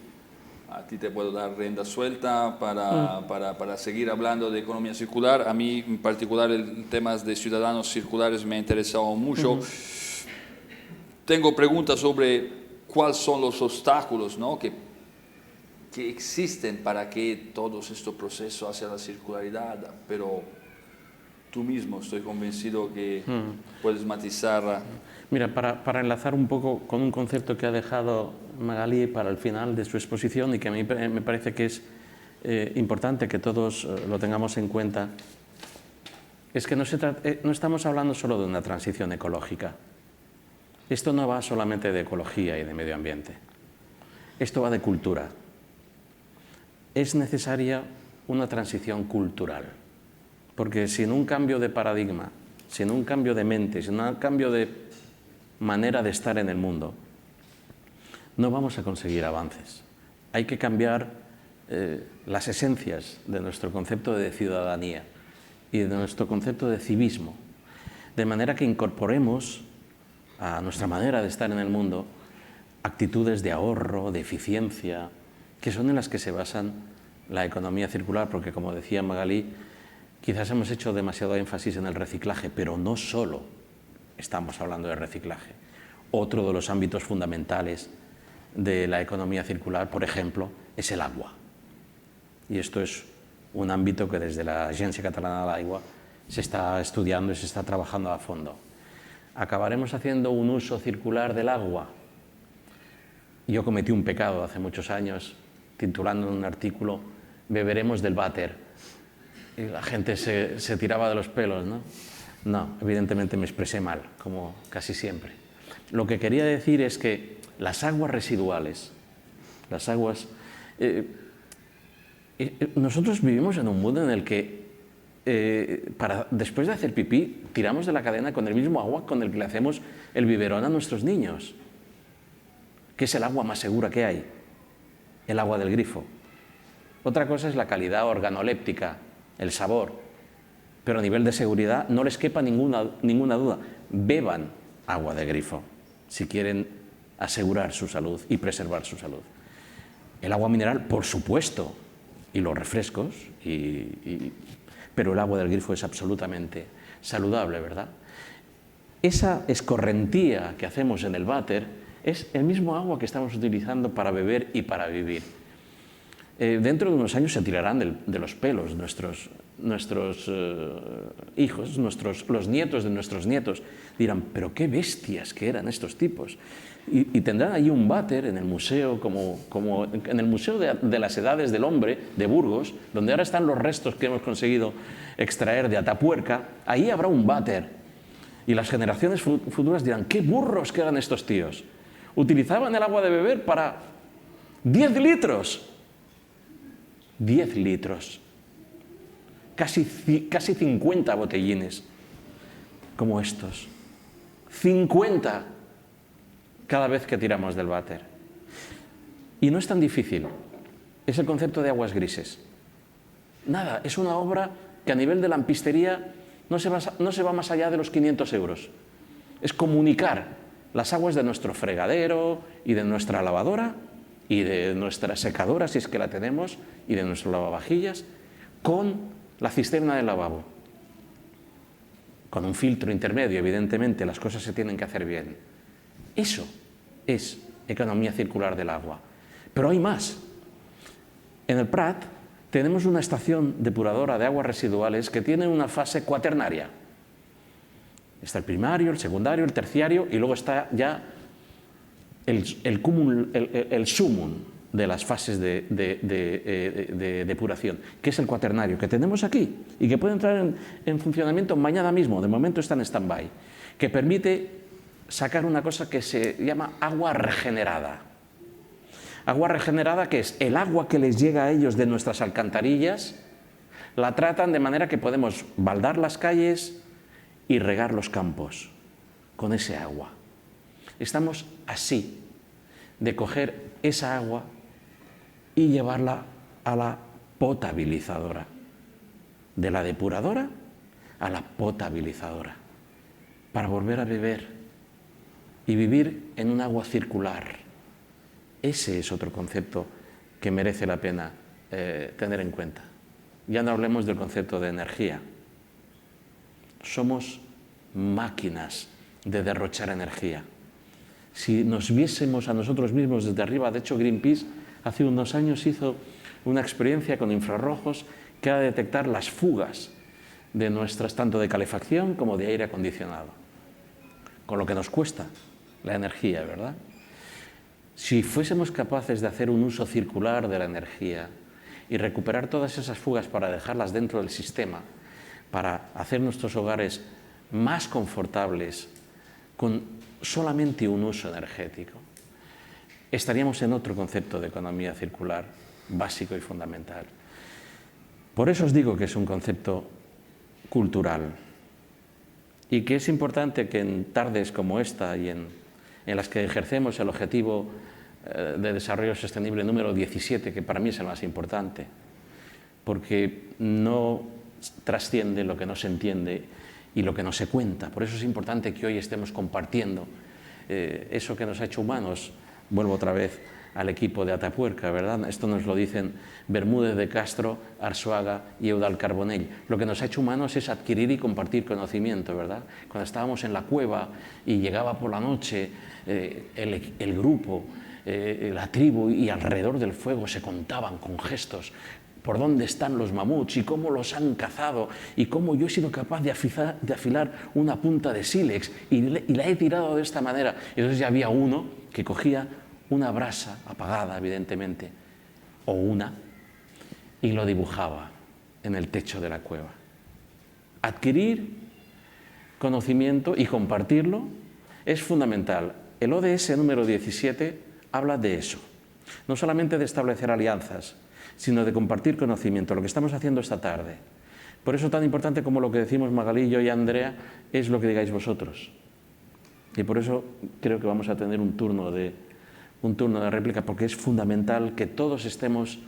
A ti te puedo dar rienda suelta para seguir hablando de economía circular. A mí en particular el tema de ciudadanos circulares me ha interesado mucho. Tengo preguntas sobre cuáles son los obstáculos, ¿no? que existen para que todos estos procesos hacia la circularidad, pero tú mismo estoy convencido que puedes matizar. Mira, para enlazar un poco con un concepto que ha dejado Magali para el final de su exposición y que a mí me parece que es importante que todos lo tengamos en cuenta, es que no estamos hablando solo de una transición ecológica. Esto no va solamente de ecología y de medio ambiente. Esto va de cultura. Es necesaria una transición cultural, porque sin un cambio de paradigma, sin un cambio de mente, sin un cambio de manera de estar en el mundo, no vamos a conseguir avances. Hay que cambiar las esencias de nuestro concepto de ciudadanía y de nuestro concepto de civismo, de manera que incorporemos a nuestra manera de estar en el mundo actitudes de ahorro, de eficiencia, que son en las que se basan la economía circular, porque como decía Magali, quizás hemos hecho demasiado énfasis en el reciclaje, pero no solo estamos hablando de reciclaje. Otro de los ámbitos fundamentales de la economía circular, por ejemplo, es el agua. Y esto es un ámbito que desde la Agencia Catalana del Agua se está estudiando y se está trabajando a fondo. ¿Acabaremos haciendo un uso circular del agua? Yo cometí un pecado hace muchos años, titulando un artículo «Beberemos del váter». Y la gente se tiraba de los pelos, ¿no? No, evidentemente me expresé mal, como casi siempre. Lo que quería decir es que las aguas residuales Las aguas... nosotros vivimos en un mundo en el que después de hacer pipí tiramos de la cadena con el mismo agua con el que le hacemos el biberón a nuestros niños, que es el agua más segura que hay, el agua del grifo. Otra cosa es la calidad organoléptica, el sabor, pero a nivel de seguridad no les quepa ninguna duda. Beban agua de grifo si quieren asegurar su salud y preservar su salud. El agua mineral, por supuesto, y los refrescos, pero el agua del grifo es absolutamente saludable, ¿verdad? Esa escorrentía que hacemos en el váter es el mismo agua que estamos utilizando para beber y para vivir. Dentro de unos años se tirarán de los pelos nuestros hijos, los nietos de nuestros nietos, dirán, pero qué bestias que eran estos tipos. Y tendrán allí un váter en el museo, como en el Museo de las Edades del Hombre de Burgos, donde ahora están los restos que hemos conseguido extraer de Atapuerca. Ahí habrá un váter. Y las generaciones futuras dirán, qué burros que eran estos tíos. Utilizaban el agua de beber para 10 litros. 10 litros. Casi 50 botellines como estos. 50 cada vez que tiramos del váter. Y no es tan difícil. Es el concepto de aguas grises. Nada, es una obra que a nivel de lampistería no se va más allá de los 500 euros. Es comunicar las aguas de nuestro fregadero y de nuestra lavadora y de nuestra secadora, si es que la tenemos, y de nuestro lavavajillas, con la cisterna del lavabo. Con un filtro intermedio, evidentemente, las cosas se tienen que hacer bien. Eso es economía circular del agua. Pero hay más. En el Prat tenemos una estación depuradora de aguas residuales que tiene una fase cuaternaria. Está el primario, el secundario, el terciario, y luego está ya el sumum de las fases de depuración, que es el cuaternario, que tenemos aquí y que puede entrar en funcionamiento mañana mismo. De momento está en stand-by, que permite sacar una cosa que se llama agua regenerada. Agua regenerada, que es el agua que les llega a ellos de nuestras alcantarillas, la tratan de manera que podemos baldar las calles y regar los campos con ese agua. Estamos así de coger esa agua y llevarla a la potabilizadora. De la depuradora a la potabilizadora. Para volver a beber y vivir en un agua circular. Ese es otro concepto que merece la pena tener en cuenta. Ya no hablemos del concepto de energía. Somos máquinas de derrochar energía. Si nos viésemos a nosotros mismos desde arriba, de hecho Greenpeace hace unos años hizo una experiencia con infrarrojos que era detectar las fugas de nuestras, tanto de calefacción como de aire acondicionado, con lo que nos cuesta la energía, ¿verdad? Si fuésemos capaces de hacer un uso circular de la energía y recuperar todas esas fugas para dejarlas dentro del sistema, para hacer nuestros hogares más confortables con solamente un uso energético, estaríamos en otro concepto de economía circular básico y fundamental. Por eso os digo que es un concepto cultural y que es importante que en tardes como esta y en las que ejercemos el objetivo de desarrollo sostenible número 17, que para mí es el más importante, porque no trasciende lo que no se entiende y lo que no se cuenta. Por eso es importante que hoy estemos compartiendo eso que nos ha hecho humanos. Vuelvo otra vez al equipo de Atapuerca, ¿verdad? Esto nos lo dicen Bermúdez de Castro, Arzuaga y Eudald Carbonell. Lo que nos ha hecho humanos es adquirir y compartir conocimiento, ¿verdad? Cuando estábamos en la cueva y llegaba por la noche el grupo, la tribu, y alrededor del fuego se contaban con gestos por dónde están los mamuts y cómo los han cazado y cómo yo he sido capaz de afilar una punta de sílex y la he tirado de esta manera. Y entonces ya había uno que cogía una brasa apagada, evidentemente, o una, y lo dibujaba en el techo de la cueva. Adquirir conocimiento y compartirlo es fundamental. El ODS número 17 habla de eso. No solamente de establecer alianzas, sino de compartir conocimiento, lo que estamos haciendo esta tarde. Por eso tan importante como lo que decimos Magalí, yo y Andrea, es lo que digáis vosotros. Y por eso creo que vamos a tener un turno de réplica, porque es fundamental que todos estemos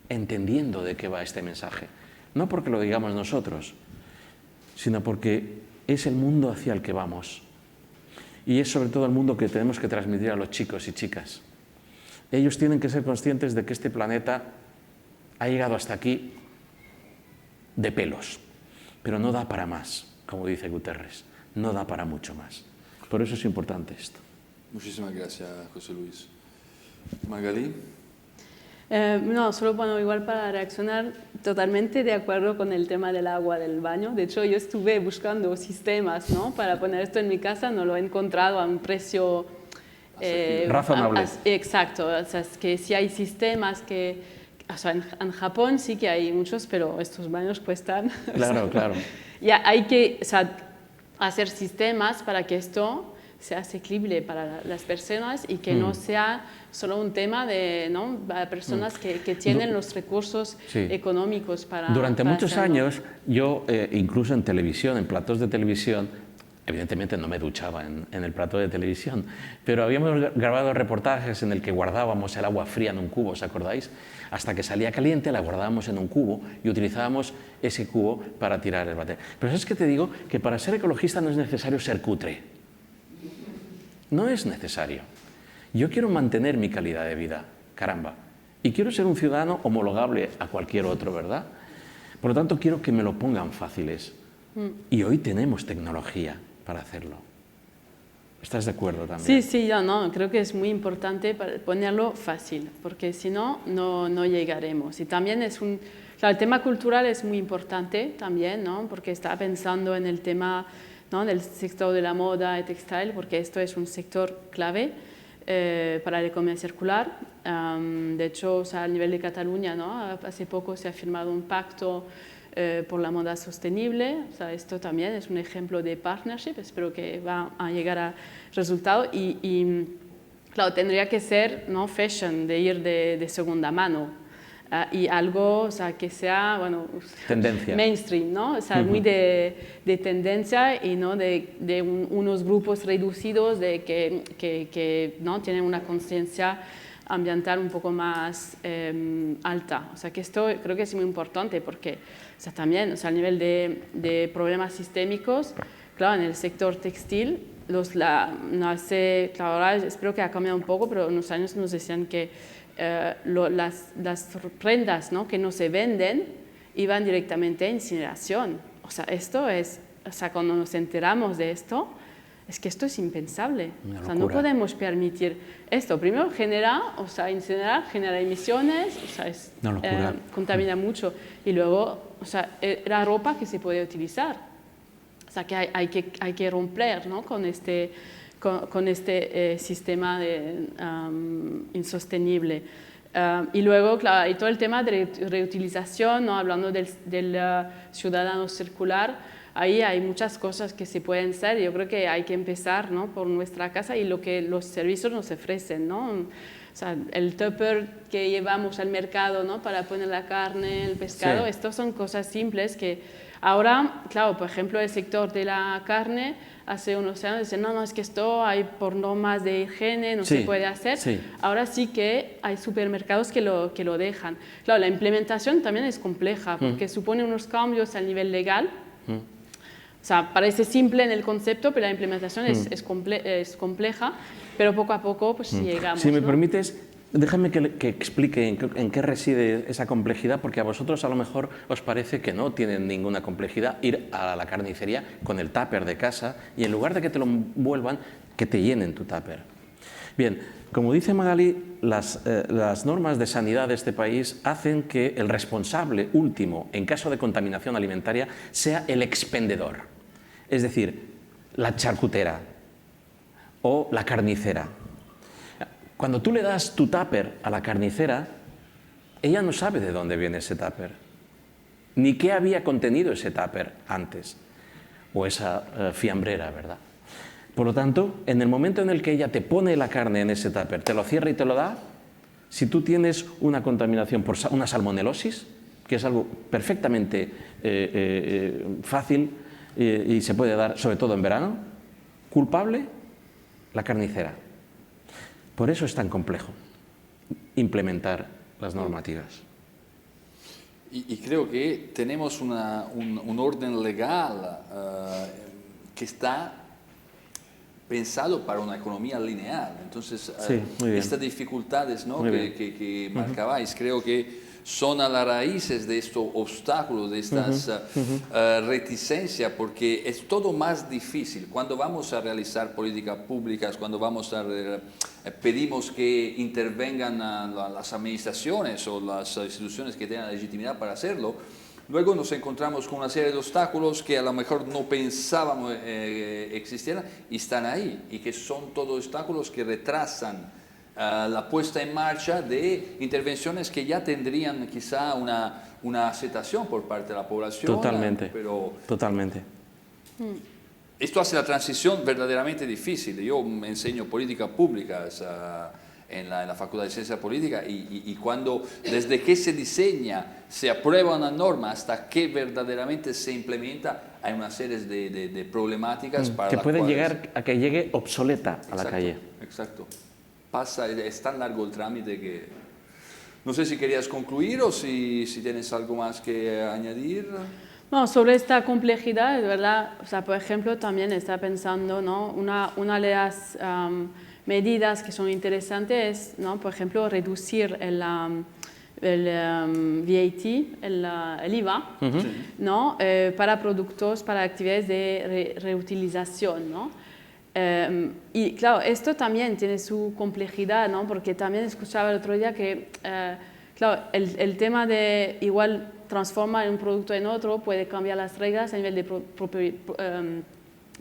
entendiendo de qué va este mensaje. No porque lo digamos nosotros, sino porque es el mundo hacia el que vamos. Y es sobre todo el mundo que tenemos que transmitir a los chicos y chicas. Ellos tienen que ser conscientes de que este planeta ha llegado hasta aquí de pelos, pero no da para más, como dice Guterres, no da para mucho más. Por eso es importante esto. Muchísimas gracias, José Luis. Magalí. No, solo bueno, igual para reaccionar, totalmente de acuerdo con el tema del agua del baño. De hecho, yo estuve buscando sistemas, ¿no?, para poner esto en mi casa, no lo he encontrado a un precio razonable. Exacto, o sea, es que sí hay sistemas que, o sea, en Japón sí que hay muchos, pero estos baños cuestan. Claro, o sea, claro. Ya hay que, o sea, hacer sistemas para que esto sea asequible para las personas y que no sea solo un tema de, ¿no?, para personas que tienen los recursos económicos para... Durante muchos hacerlo. años, yo incluso en televisión, en platos de televisión, evidentemente no me duchaba en el plató de televisión, pero habíamos grabado reportajes en el que guardábamos el agua fría en un cubo, ¿os acordáis? Hasta que salía caliente la guardábamos en un cubo y utilizábamos ese cubo para tirar el váter. Pero ¿sabes qué te digo? Que para ser ecologista no es necesario ser cutre. No es necesario. Yo quiero mantener mi calidad de vida, caramba, y quiero ser un ciudadano homologable a cualquier otro, ¿verdad? Por lo tanto, quiero que me lo pongan fáciles. Y hoy tenemos tecnología para hacerlo. ¿Estás de acuerdo también? Sí, yo no, creo que es muy importante ponerlo fácil, porque si no, no llegaremos. Y también es claro, el tema cultural es muy importante también, ¿no?, porque estaba pensando en el tema, ¿no?, del sector de la moda y textil, porque esto es un sector clave para la economía circular. De hecho, o sea, a nivel de Cataluña, ¿no?, hace poco se ha firmado un pacto por la moda sostenible. O sea, esto también es un ejemplo de partnership, espero que va a llegar a resultado y claro, tendría que ser, ¿no?, fashion, de ir de segunda mano. Y algo, o sea, que sea, bueno, tendencia, mainstream, ¿no? O sea, muy de tendencia y no de unos grupos reducidos que ¿no?, tienen una conciencia ambiental un poco más alta. O sea, que esto creo que es muy importante porque, o sea, también, o sea, a nivel de problemas sistémicos, claro, en el sector textil, no sé, claro, ahora espero que ha cambiado un poco, pero en unos años nos decían que las prendas, ¿no?, que no se venden iban directamente a incineración. O sea, esto es, o sea, cuando nos enteramos de esto, es que esto es impensable. O sea, no podemos permitir esto. Primero o sea, incinerar genera emisiones, o sea, contamina mucho. Y luego, o sea, era ropa que se puede utilizar. O sea, que hay que romper, ¿no?, con este sistema insostenible. Y luego, claro, hay todo el tema de reutilización, ¿no?, hablando del ciudadano circular. Ahí hay muchas cosas que se pueden hacer. Yo creo que hay que empezar, ¿no?, por nuestra casa y lo que los servicios nos ofrecen, ¿no? O sea, el tupper que llevamos al mercado, ¿no?, para poner la carne, el pescado, estos son cosas simples que ahora, claro, por ejemplo, el sector de la carne, hace unos años decían, no, es que esto hay por normas de higiene, no se puede hacer. Ahora sí que hay supermercados que lo dejan. Claro, la implementación también es compleja porque supone unos cambios a nivel legal. O sea, parece simple en el concepto, pero la implementación es compleja, pero poco a poco pues llegamos. Si me ¿no? permites, déjame que explique en qué reside esa complejidad, porque a vosotros a lo mejor os parece que no tienen ninguna complejidad ir a la carnicería con el tupper de casa y en lugar de que te lo envuelvan, que te llenen tu tupper. Bien, como dice Magalí, las normas de sanidad de este país hacen que el responsable último en caso de contaminación alimentaria sea el expendedor, es decir, la charcutera o la carnicera. Cuando tú le das tu tupper a la carnicera, ella no sabe de dónde viene ese tupper, ni qué había contenido ese tupper antes, o esa fiambrera, ¿verdad? Por lo tanto, en el momento en el que ella te pone la carne en ese tupper, te lo cierra y te lo da, Si tú tienes una contaminación por una salmonelosis, que es algo perfectamente fácil y se puede dar, sobre todo en verano, culpable, la carnicera. Por eso es tan complejo implementar las normativas. Y creo que tenemos un orden legal que está pensado para una economía lineal. Entonces, sí, estas dificultades, ¿no?, que marcabais, creo que son a las raíces de estos obstáculos, de estas reticencias, porque es todo más difícil. Cuando vamos a realizar políticas públicas, cuando pedimos que intervengan las administraciones o las instituciones que tengan legitimidad para hacerlo, luego nos encontramos con una serie de obstáculos que a lo mejor no pensábamos existieran y están ahí, y que son todos obstáculos que retrasan la puesta en marcha de intervenciones que ya tendrían quizá una aceptación por parte de la población. Totalmente, pero totalmente. Esto hace la transición verdaderamente difícil. Yo enseño políticas públicas en la Facultad de Ciencia Política y cuando desde que se diseña, se aprueba una norma hasta que verdaderamente se implementa, hay una serie de problemáticas para que pueden cuales... llegar a que llegue obsoleta a la calle. Exacto. Es tan largo el trámite que... No sé si querías concluir o si tienes algo más que añadir. No, sobre esta complejidad, de verdad, o sea, por ejemplo, también está pensando, ¿no?, una de las medidas que son interesantes es, ¿no?, por ejemplo, reducir el VAT, el IVA, ¿no?, para productos, para actividades de reutilización, ¿no? Y claro, esto también tiene su complejidad, ¿no?, porque también escuchaba el otro día que, claro, el tema de igual transformar un producto en otro puede cambiar las reglas a nivel de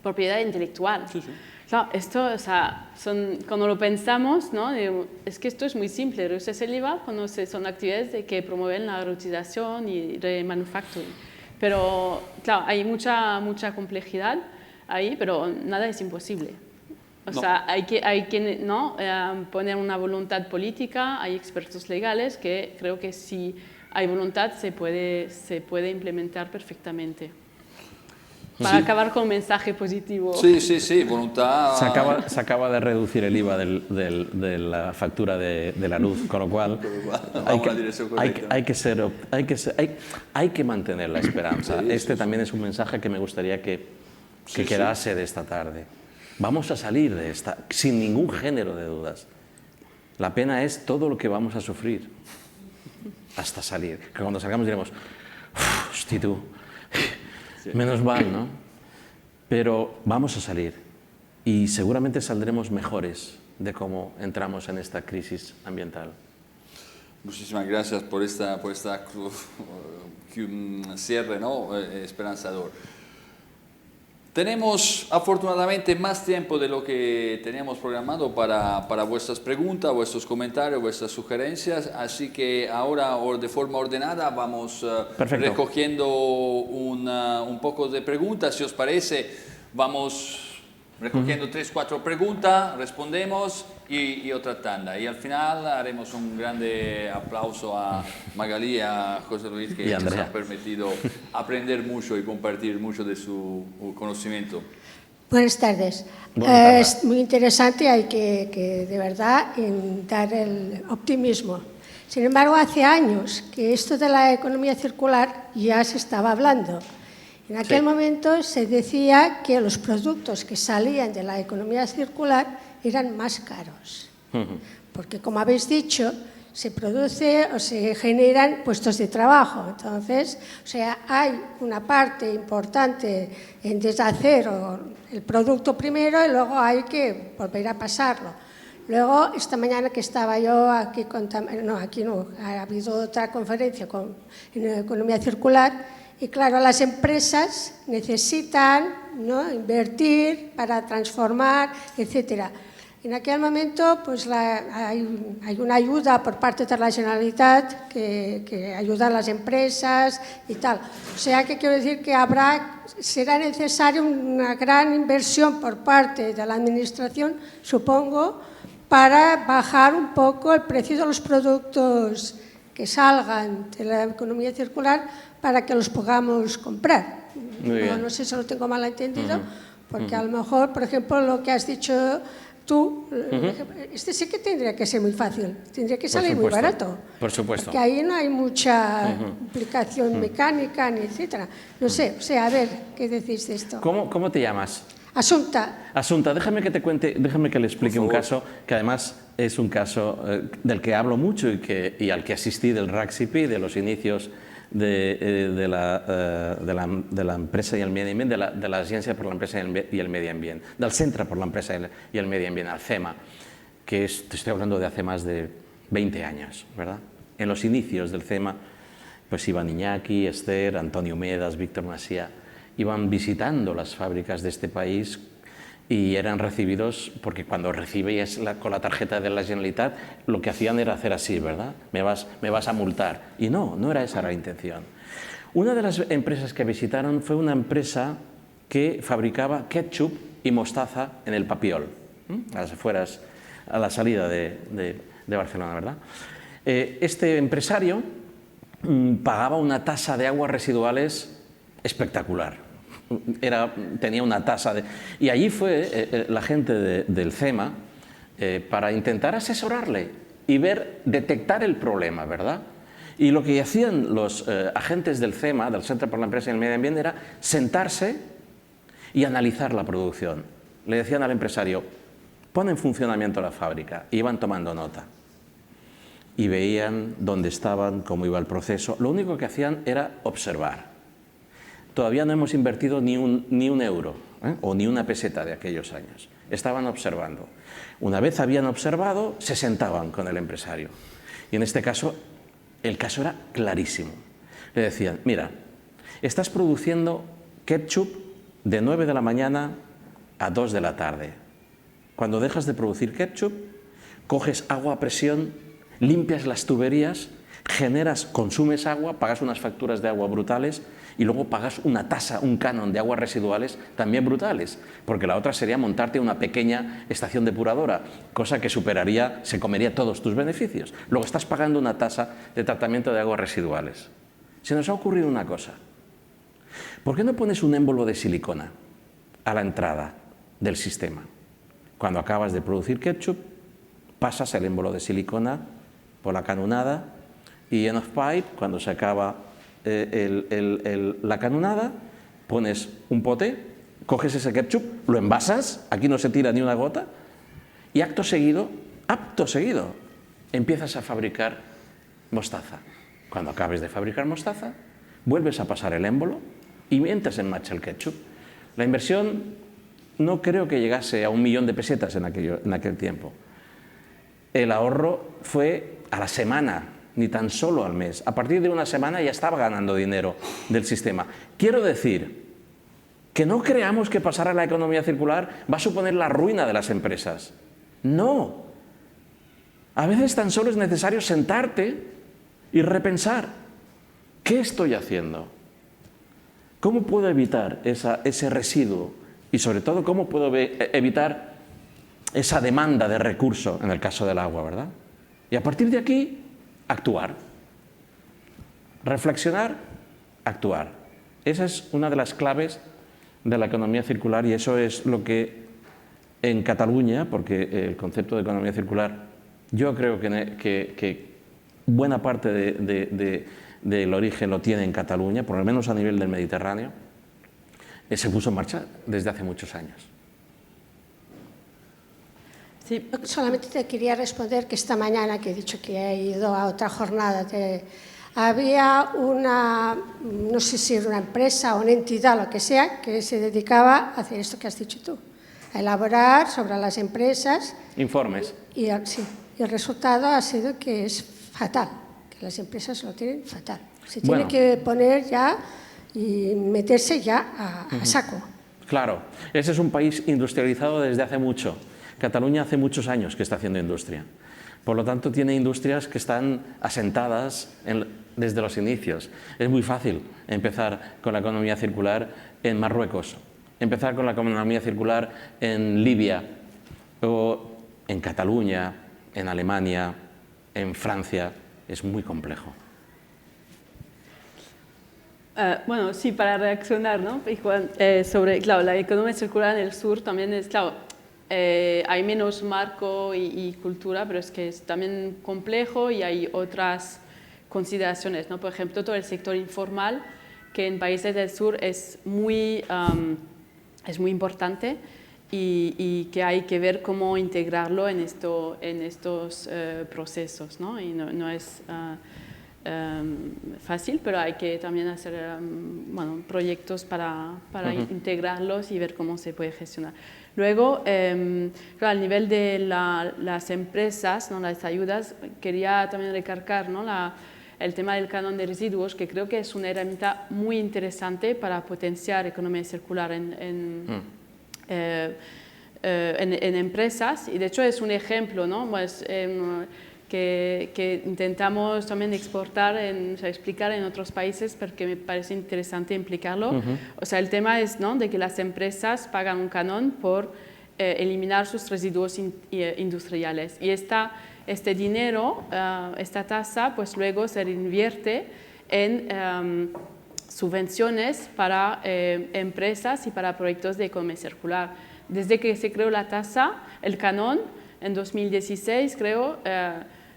propiedad intelectual. Sí, sí. Claro, esto, o sea, cuando lo pensamos, ¿no?, es que esto es muy simple, reduces el IVA cuando son actividades que promueven la reutilización y remanufacturing. Pero, claro, hay mucha complejidad ahí, pero nada es imposible. O sea, hay que ¿no?, poner una voluntad política, hay expertos legales que creo que si hay voluntad se puede implementar perfectamente. Para acabar con un mensaje positivo. Sí, voluntad... Se acaba de reducir el IVA de la factura de la luz, con lo cual hay que mantener la esperanza. También es un mensaje que me gustaría que quedase de esta tarde. Vamos a salir de esta sin ningún género de dudas. La pena es todo lo que vamos a sufrir hasta salir. Que cuando salgamos diremos, hostia tú, menos mal, ¿no? Pero vamos a salir y seguramente saldremos mejores de cómo entramos en esta crisis ambiental. Muchísimas gracias por esta cierre, ¿no?, esperanzador. Tenemos afortunadamente más tiempo de lo que teníamos programado para vuestras preguntas, vuestros comentarios, vuestras sugerencias, así que ahora de forma ordenada vamos recogiendo un poco de preguntas. Si os parece, vamos recogiendo 3-4 preguntas, respondemos y otra tanda. Y al final haremos un grande aplauso a Magalí y a José Luis, que nos han permitido aprender mucho y compartir mucho de su conocimiento. Buenas tardes. Es muy interesante, hay que de verdad dar el optimismo. Sin embargo, hace años que esto de la economía circular ya se estaba hablando. En aquel momento se decía que los productos que salían de la economía circular eran más caros, porque, como habéis dicho, se produce o se generan puestos de trabajo. Entonces, o sea, hay una parte importante en deshacer el producto primero y luego hay que volver a pasarlo. Luego, esta mañana que estaba yo aquí, ha habido otra conferencia en economía circular. Y claro, las empresas necesitan, ¿no?, invertir para transformar, etc. En aquel momento pues, hay una ayuda por parte de la Generalitat que ayuda a las empresas y tal. O sea que quiero decir que será necesaria una gran inversión por parte de la Administración, supongo, para bajar un poco el precio de los productos que salgan de la economía circular para que los podamos comprar. No sé si lo tengo mal entendido, porque a lo mejor, por ejemplo, lo que has dicho tú, este sí que tendría que ser muy fácil, tendría que salir muy barato. Por supuesto. Porque ahí no hay mucha implicación mecánica, ni etcétera. No sé, o sea, a ver, ¿qué decís de esto? ¿Cómo te llamas? Asunta. Asunta, déjame que te cuente, déjame que le explique un caso que además es un caso del que hablo mucho y al que asistí del RACCIP, de los inicios de la empresa y el medio ambiente, de la Agència per l'Empresa y el Medio Ambiente, del Centre per l'Empresa y el Medio Ambiente, al CEMA, que te estoy hablando de hace más de 20 años, ¿verdad? En los inicios del CEMA, pues iban Iñaki, Esther, Antonio Medas, Víctor Masía, iban visitando las fábricas de este país y eran recibidos, porque cuando recibías con la tarjeta de la Generalitat, lo que hacían era hacer así, ¿verdad? Me vas a multar. Y no era esa la intención. Una de las empresas que visitaron fue una empresa que fabricaba ketchup y mostaza en el Papiol, a las afueras, a la salida de Barcelona, ¿verdad? Este empresario pagaba una tasa de aguas residuales espectacular. Tenía una tasa de... Y allí fue la gente del CEMA para intentar asesorarle y detectar el problema, ¿verdad? Y lo que hacían los agentes del CEMA, del Centre per l'Empresa y el Medio Ambiente, era sentarse y analizar la producción. Le decían al empresario, pon en funcionamiento la fábrica, y iban tomando nota. Y veían dónde estaban, cómo iba el proceso. Lo único que hacían era observar. Todavía no hemos invertido ni un euro o ni una peseta de aquellos años. Estaban observando. Una vez habían observado, se sentaban con el empresario. Y en este caso, el caso era clarísimo. Le decían, mira, estás produciendo ketchup de 9 de la mañana a 2 de la tarde. Cuando dejas de producir ketchup, coges agua a presión, limpias las tuberías, consumes agua, pagas unas facturas de agua brutales y luego pagas una tasa, un canon de aguas residuales también brutales, porque la otra sería montarte una pequeña estación depuradora, cosa que se comería todos tus beneficios. Luego estás pagando una tasa de tratamiento de aguas residuales. Se nos ha ocurrido una cosa. ¿Por qué no pones un émbolo de silicona a la entrada del sistema? Cuando acabas de producir ketchup, pasas el émbolo de silicona por la canonada y en off-pipe, cuando se acaba la canonada, pones un pote, coges ese ketchup, lo envasas, aquí no se tira ni una gota, y acto seguido, empiezas a fabricar mostaza. Cuando acabes de fabricar mostaza, vuelves a pasar el émbolo y entras en marcha el ketchup. La inversión no creo que llegase a 1 millón de pesetas en aquel tiempo. El ahorro fue a la semana, ni tan solo al mes. A partir de una semana ya estaba ganando dinero del sistema. Quiero decir que no creamos que pasar a la economía circular va a suponer la ruina de las empresas. No. A veces tan solo es necesario sentarte y repensar, ¿qué estoy haciendo? ¿Cómo puedo evitar ese residuo? Y sobre todo, ¿cómo puedo evitar esa demanda de recurso en el caso del agua, ¿verdad? Y a partir de aquí, actuar. Reflexionar, actuar. Esa es una de las claves de la economía circular y eso es lo que en Cataluña, porque el concepto de economía circular, yo creo que buena parte del origen lo tiene en Cataluña, por lo menos a nivel del Mediterráneo, se puso en marcha desde hace muchos años. Sí. Solamente te quería responder que esta mañana, que he dicho que he ido a otra jornada, había una, no sé si era una empresa o una entidad, lo que sea, que se dedicaba a hacer esto que has dicho tú, a elaborar sobre las empresas. Informes. Y el resultado ha sido que es fatal, que las empresas lo tienen fatal. Se tiene que poner ya y meterse ya a saco. Claro, ese es un país industrializado desde hace mucho. Cataluña hace muchos años que está haciendo industria. Por lo tanto, tiene industrias que están asentadas desde los inicios. Es muy fácil empezar con la economía circular en Marruecos, empezar con la economía circular en Libia o en Cataluña, en Alemania, en Francia, es muy complejo. Bueno, sí, para reaccionar, ¿no? Sobre, claro, la economía circular en el sur también es, claro, hay menos marco y cultura, pero es que es también complejo y hay otras consideraciones, ¿no? Por ejemplo, todo el sector informal, que en países del sur es muy importante y que hay que ver cómo integrarlo en estos procesos, ¿no? Y no es fácil, pero hay que también hacer bueno, proyectos para integrarlos y ver cómo se puede gestionar. Luego, claro, al nivel de las empresas, ¿no? Las ayudas, quería también recargar, ¿no? El tema del canon de residuos, que creo que es una herramienta muy interesante para potenciar economía circular en empresas, y de hecho es un ejemplo, ¿no? Pues, que intentamos también exportar, o sea, explicar en otros países, porque me parece interesante implicarlo. O sea, el tema es, ¿no? De que las empresas pagan un canon por eliminar sus residuos industriales, y este dinero, esta tasa, pues luego se reinvierte en subvenciones para empresas y para proyectos de economía circular. Desde que se creó la tasa, el canon, en 2016 creo,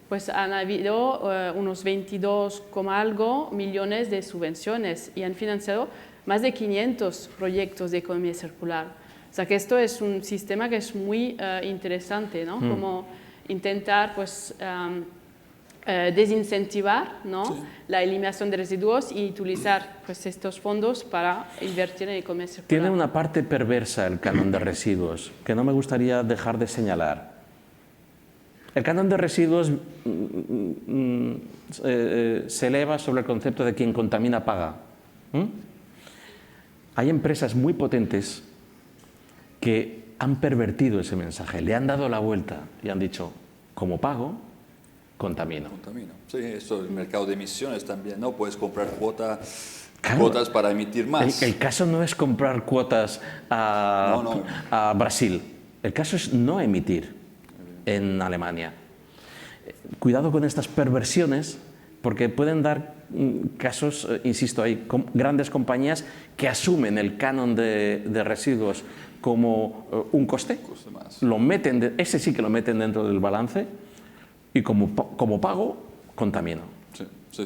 pues han habido unos 22, algo millones de subvenciones y han financiado más de 500 proyectos de economía circular. O sea que esto es un sistema que es muy interesante, ¿no? Como intentar, pues, desincentivar, ¿no? Sí. La eliminación de residuos y utilizar, pues, estos fondos para invertir en economía circular. Tiene una parte perversa el canon de residuos que no me gustaría dejar de señalar. El canon de residuos se eleva sobre el concepto de quien contamina paga. Hay empresas muy potentes que han pervertido ese mensaje, le han dado la vuelta y han dicho, como pago, contamino. Sí, eso, el mercado de emisiones también, ¿no? Puedes comprar cuotas para emitir más. El caso no es comprar cuotas a Brasil, el caso es no emitir en Alemania. Cuidado con estas perversiones, porque pueden dar casos, insisto, hay grandes compañías que asumen el canon de residuos como un coste, lo meten ese sí que lo meten dentro del balance y como pago, contamino. Sí.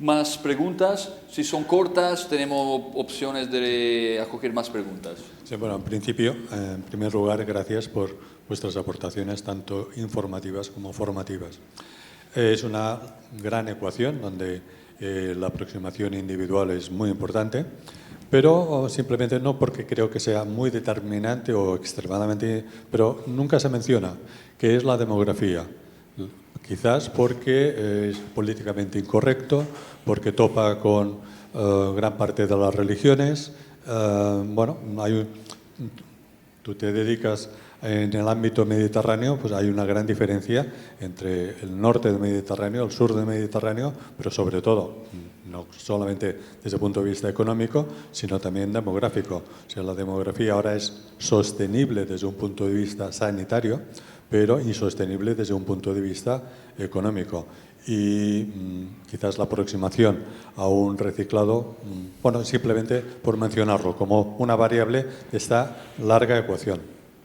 Más preguntas, si son cortas tenemos opciones de acoger más preguntas. Sí, bueno, en principio, en primer lugar, gracias por vuestras aportaciones, tanto informativas como formativas. Es una gran ecuación donde la aproximación individual es muy importante, pero simplemente no porque creo que sea muy determinante o extremadamente, pero nunca se menciona que es la demografía. Quizás porque es políticamente incorrecto, porque topa con gran parte de las religiones. Bueno, tú te dedicas en el ámbito mediterráneo, pues hay una gran diferencia entre el norte del Mediterráneo, el sur del Mediterráneo, pero sobre todo, no solamente desde el punto de vista económico, sino también demográfico. O sea, la demografía ahora es sostenible desde un punto de vista sanitario, pero insostenible desde un punto de vista económico. Y quizás la aproximación a un reciclado, bueno, simplemente por mencionarlo como una variable de esta larga ecuación.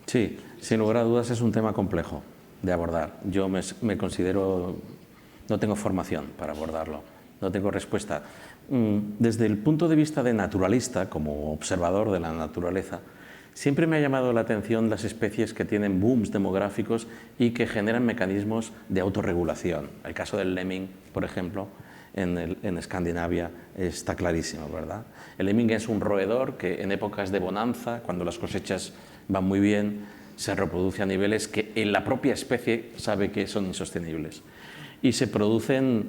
Sí, sin lugar a dudas es un tema complejo de abordar. Yo me considero, no tengo formación para abordarlo, no tengo respuesta. Desde el punto de vista de naturalista, como observador de la naturaleza, siempre me ha llamado la atención las especies que tienen booms demográficos y que generan mecanismos de autorregulación. El caso del lemming, por ejemplo, en Escandinavia está clarísimo, ¿verdad? El lemming es un roedor que en épocas de bonanza, cuando las cosechas van muy bien, se reproduce a niveles que en la propia especie sabe que son insostenibles. Y se producen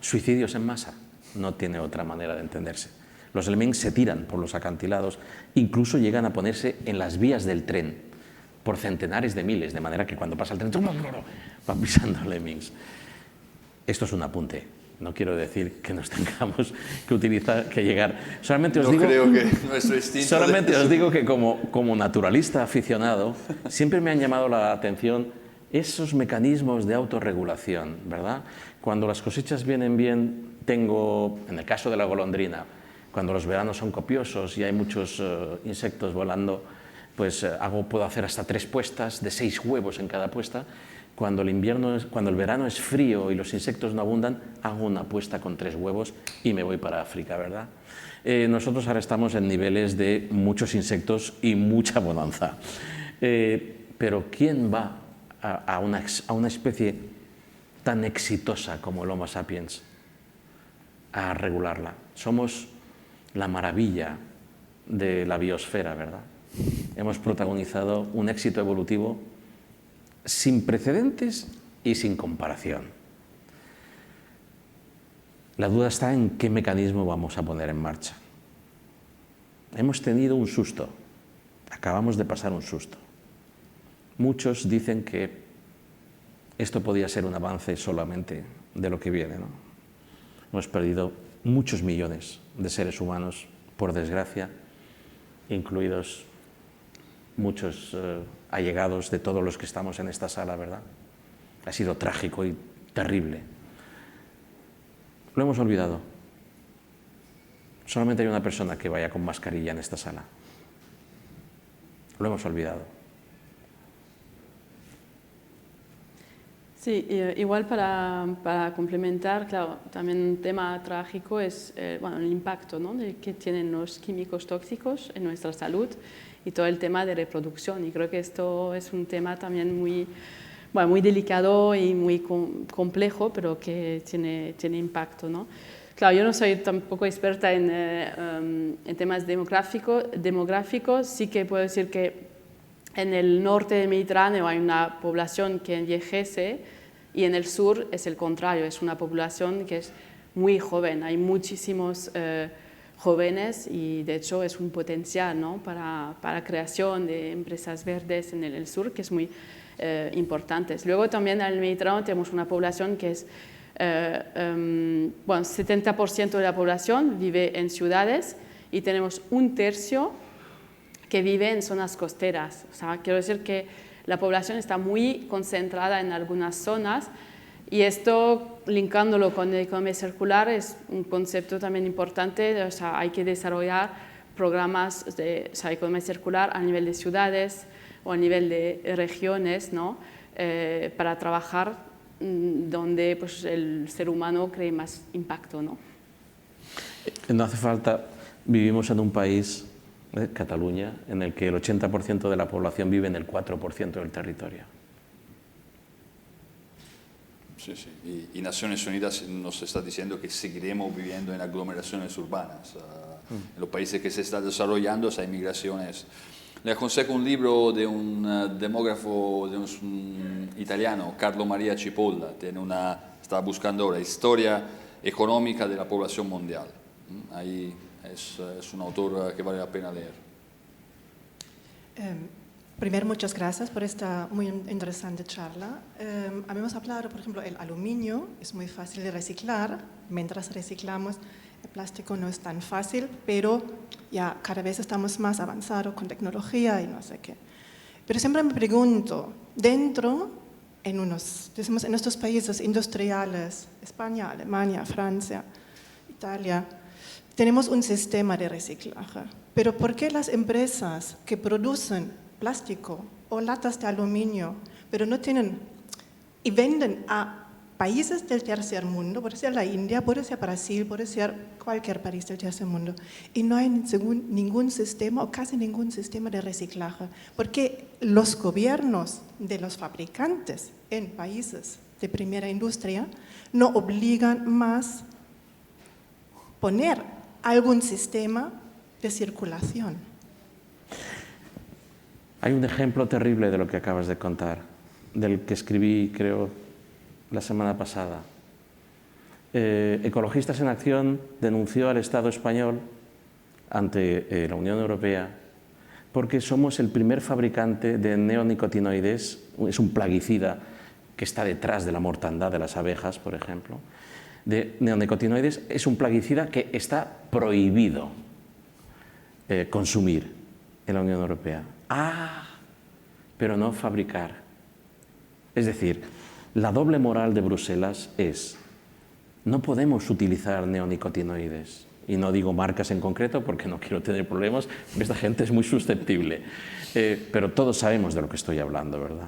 suicidios en masa, no tiene otra manera de entenderse. Los lemmings se tiran por los acantilados, incluso llegan a ponerse en las vías del tren, por centenares de miles, de manera que cuando pasa el tren van pisando lemmings. Esto es un apunte. No quiero decir que nos tengamos que utilizar, que llegar. Solamente os No digo, creo que nuestro instinto... solamente os digo que como naturalista aficionado, siempre me han llamado la atención esos mecanismos de autorregulación, ¿verdad? Cuando las cosechas vienen bien, tengo, en el caso de la golondrina, cuando los veranos son copiosos y hay muchos insectos volando, pues puedo hacer hasta 3 puestas de 6 huevos en cada puesta. Cuando el verano es frío y los insectos no abundan, hago una puesta con 3 huevos y me voy para África, ¿verdad? Nosotros ahora estamos en niveles de muchos insectos y mucha bonanza. Pero ¿quién va a una especie tan exitosa como el Homo sapiens a regularla? Somos la maravilla de la biosfera, ¿verdad? Hemos protagonizado un éxito evolutivo sin precedentes y sin comparación. La duda está en qué mecanismo vamos a poner en marcha. Hemos tenido un susto, acabamos de pasar un susto. Muchos dicen que esto podía ser un avance solamente de lo que viene, ¿no? Hemos perdido muchos millones de seres humanos, por desgracia, incluidos muchos allegados de todos los que estamos en esta sala, ¿verdad? Ha sido trágico y terrible. Lo hemos olvidado. Solamente hay una persona que vaya con mascarilla en esta sala. Lo hemos olvidado. Sí, igual para complementar, claro, también un tema trágico es bueno, el impacto, ¿no?, que tienen los químicos tóxicos en nuestra salud y todo el tema de reproducción. Y creo que esto es un tema también muy delicado y muy complejo, pero que tiene impacto, ¿no? Claro, yo no soy tampoco experta en temas demográficos, sí que puedo decir que en el norte del Mediterráneo hay una población que envejece y en el sur es el contrario, es una población que es muy joven, hay muchísimos jóvenes y de hecho es un potencial, ¿no?, para creación de empresas verdes en el sur que es muy importante. Luego también en el Mediterráneo tenemos una población que es, 70% de la población vive en ciudades y tenemos 1/3 que vive en zonas costeras. O sea, quiero decir que la población está muy concentrada en algunas zonas y esto, linkándolo con la economía circular, es un concepto también importante. O sea, hay que desarrollar programas de economía circular a nivel de ciudades o a nivel de regiones, ¿no?, para trabajar donde pues, el ser humano cree más impacto, ¿no? No hace falta, vivimos en un país, Cataluña, en el que el 80% de la población vive en el 4% del territorio. Sí, sí. Y Naciones Unidas nos está diciendo que seguiremos viviendo en aglomeraciones urbanas. En los países que se están desarrollando, esas migraciones. Le aconsejo un libro de un demógrafo de un italiano, Carlo Maria Cipolla. Está buscando ahora historia económica de la población mundial. Ahí es un autor que vale la pena leer. Primero, muchas gracias por esta muy interesante charla. Habíamos hablado, por ejemplo, el aluminio es muy fácil de reciclar. Mientras reciclamos, el plástico no es tan fácil, pero ya cada vez estamos más avanzados con tecnología y no sé qué. Pero siempre me pregunto, en estos países industriales, España, Alemania, Francia, Italia, tenemos un sistema de reciclaje. Pero ¿por qué las empresas que producen plástico o latas de aluminio, pero no tienen y venden a países del tercer mundo, puede ser la India, puede ser Brasil, puede ser cualquier país del tercer mundo, y no hay ningún sistema o casi ningún sistema de reciclaje? Porque los gobiernos de los fabricantes en países de primera industria no obligan más poner algún sistema de circulación. Hay un ejemplo terrible de lo que acabas de contar, del que escribí, creo, la semana pasada. Ecologistas en Acción denunció al Estado español ante la Unión Europea porque somos el primer fabricante de neonicotinoides, es un plaguicida que está detrás de la mortandad de las abejas, por ejemplo. de neonicotinoides es un plaguicida que está prohibido consumir en la Unión Europea. Pero no fabricar. Es decir, la doble moral de Bruselas es: no podemos utilizar neonicotinoides. Y no digo marcas en concreto porque no quiero tener problemas, porque esta gente es muy susceptible. Pero todos sabemos de lo que estoy hablando, ¿verdad?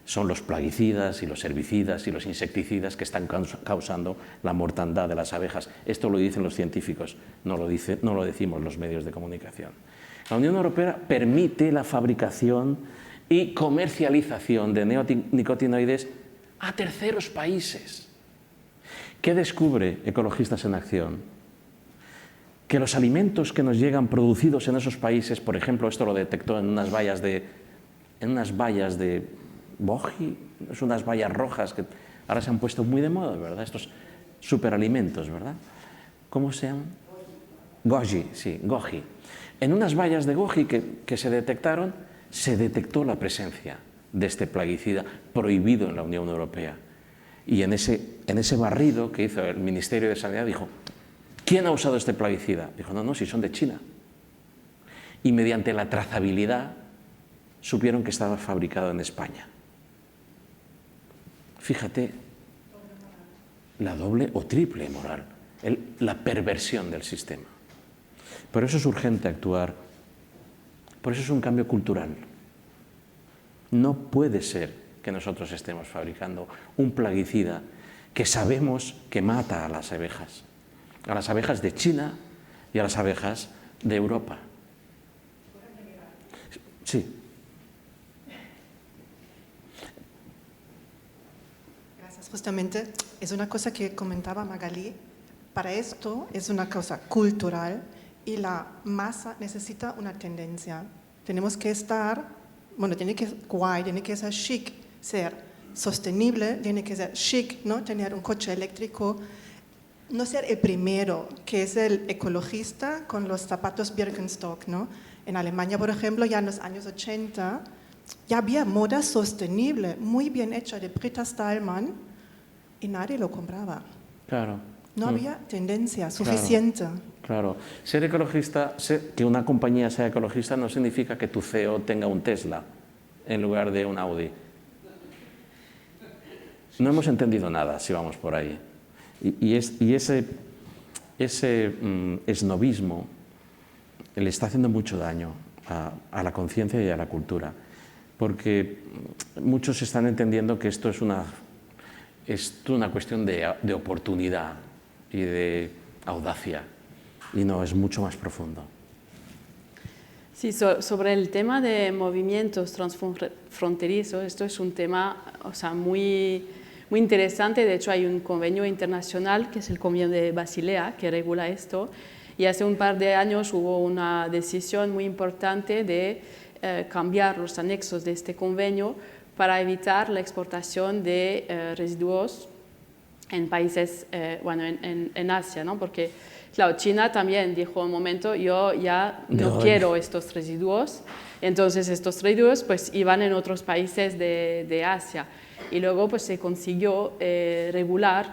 Son los plaguicidas y los herbicidas y los insecticidas que están causando la mortandad de las abejas. Esto lo dicen los científicos, no lo decimos los medios de comunicación. La Unión Europea permite la fabricación y comercialización de neonicotinoides a terceros países. ¿Qué descubre Ecologistas en Acción? Que los alimentos que nos llegan producidos en esos países, por ejemplo, esto lo detectó en unas vallas de Boji, es unas vallas rojas que ahora se han puesto muy de moda, ¿verdad? Estos superalimentos, ¿verdad? ¿Cómo se llaman? Goji, sí, Goji. En unas vallas de Goji que se detectaron, se detectó la presencia de este plaguicida prohibido en la Unión Europea. Y en ese barrido que hizo el Ministerio de Sanidad dijo: ¿quién ha usado este plaguicida? Dijo: no, si son de China. Y mediante la trazabilidad supieron que estaba fabricado en España. Fíjate, la doble o triple moral, la perversión del sistema. Por eso es urgente actuar, por eso es un cambio cultural. No puede ser que nosotros estemos fabricando un plaguicida que sabemos que mata a las abejas de China y a las abejas de Europa. Sí. Gracias. Justamente es una cosa que comentaba Magalí. Para esto es una cosa cultural y la masa necesita una tendencia. Tenemos que estar, tiene que ser guay, tiene que ser chic, ser sostenible, tiene que ser chic, ¿no? Tener un coche eléctrico. No ser el primero, que es el ecologista con los zapatos Birkenstock, ¿no? En Alemania, por ejemplo, ya en los años 80, ya había moda sostenible, muy bien hecha, de Britta Stallman, y nadie lo compraba. Claro. No había tendencia suficiente. Claro. Ser ecologista, que una compañía sea ecologista no significa que tu CEO tenga un Tesla en lugar de un Audi. No hemos entendido nada si vamos por ahí. Y ese esnobismo le está haciendo mucho daño a la conciencia y a la cultura, porque muchos están entendiendo que esto es una cuestión de oportunidad y de audacia, y no, es mucho más profundo. Sí, sobre el tema de movimientos transfronterizos, esto es un tema muy interesante. De hecho, hay un convenio internacional, que es el Convenio de Basilea, que regula esto. Y hace un par de años hubo una decisión muy importante de cambiar los anexos de este convenio para evitar la exportación de residuos en países, en Asia, ¿no? Porque, claro, China también dijo un momento: yo ya no quiero estos residuos. Entonces, estos residuos pues iban en otros países de Asia. Y luego pues se consiguió regular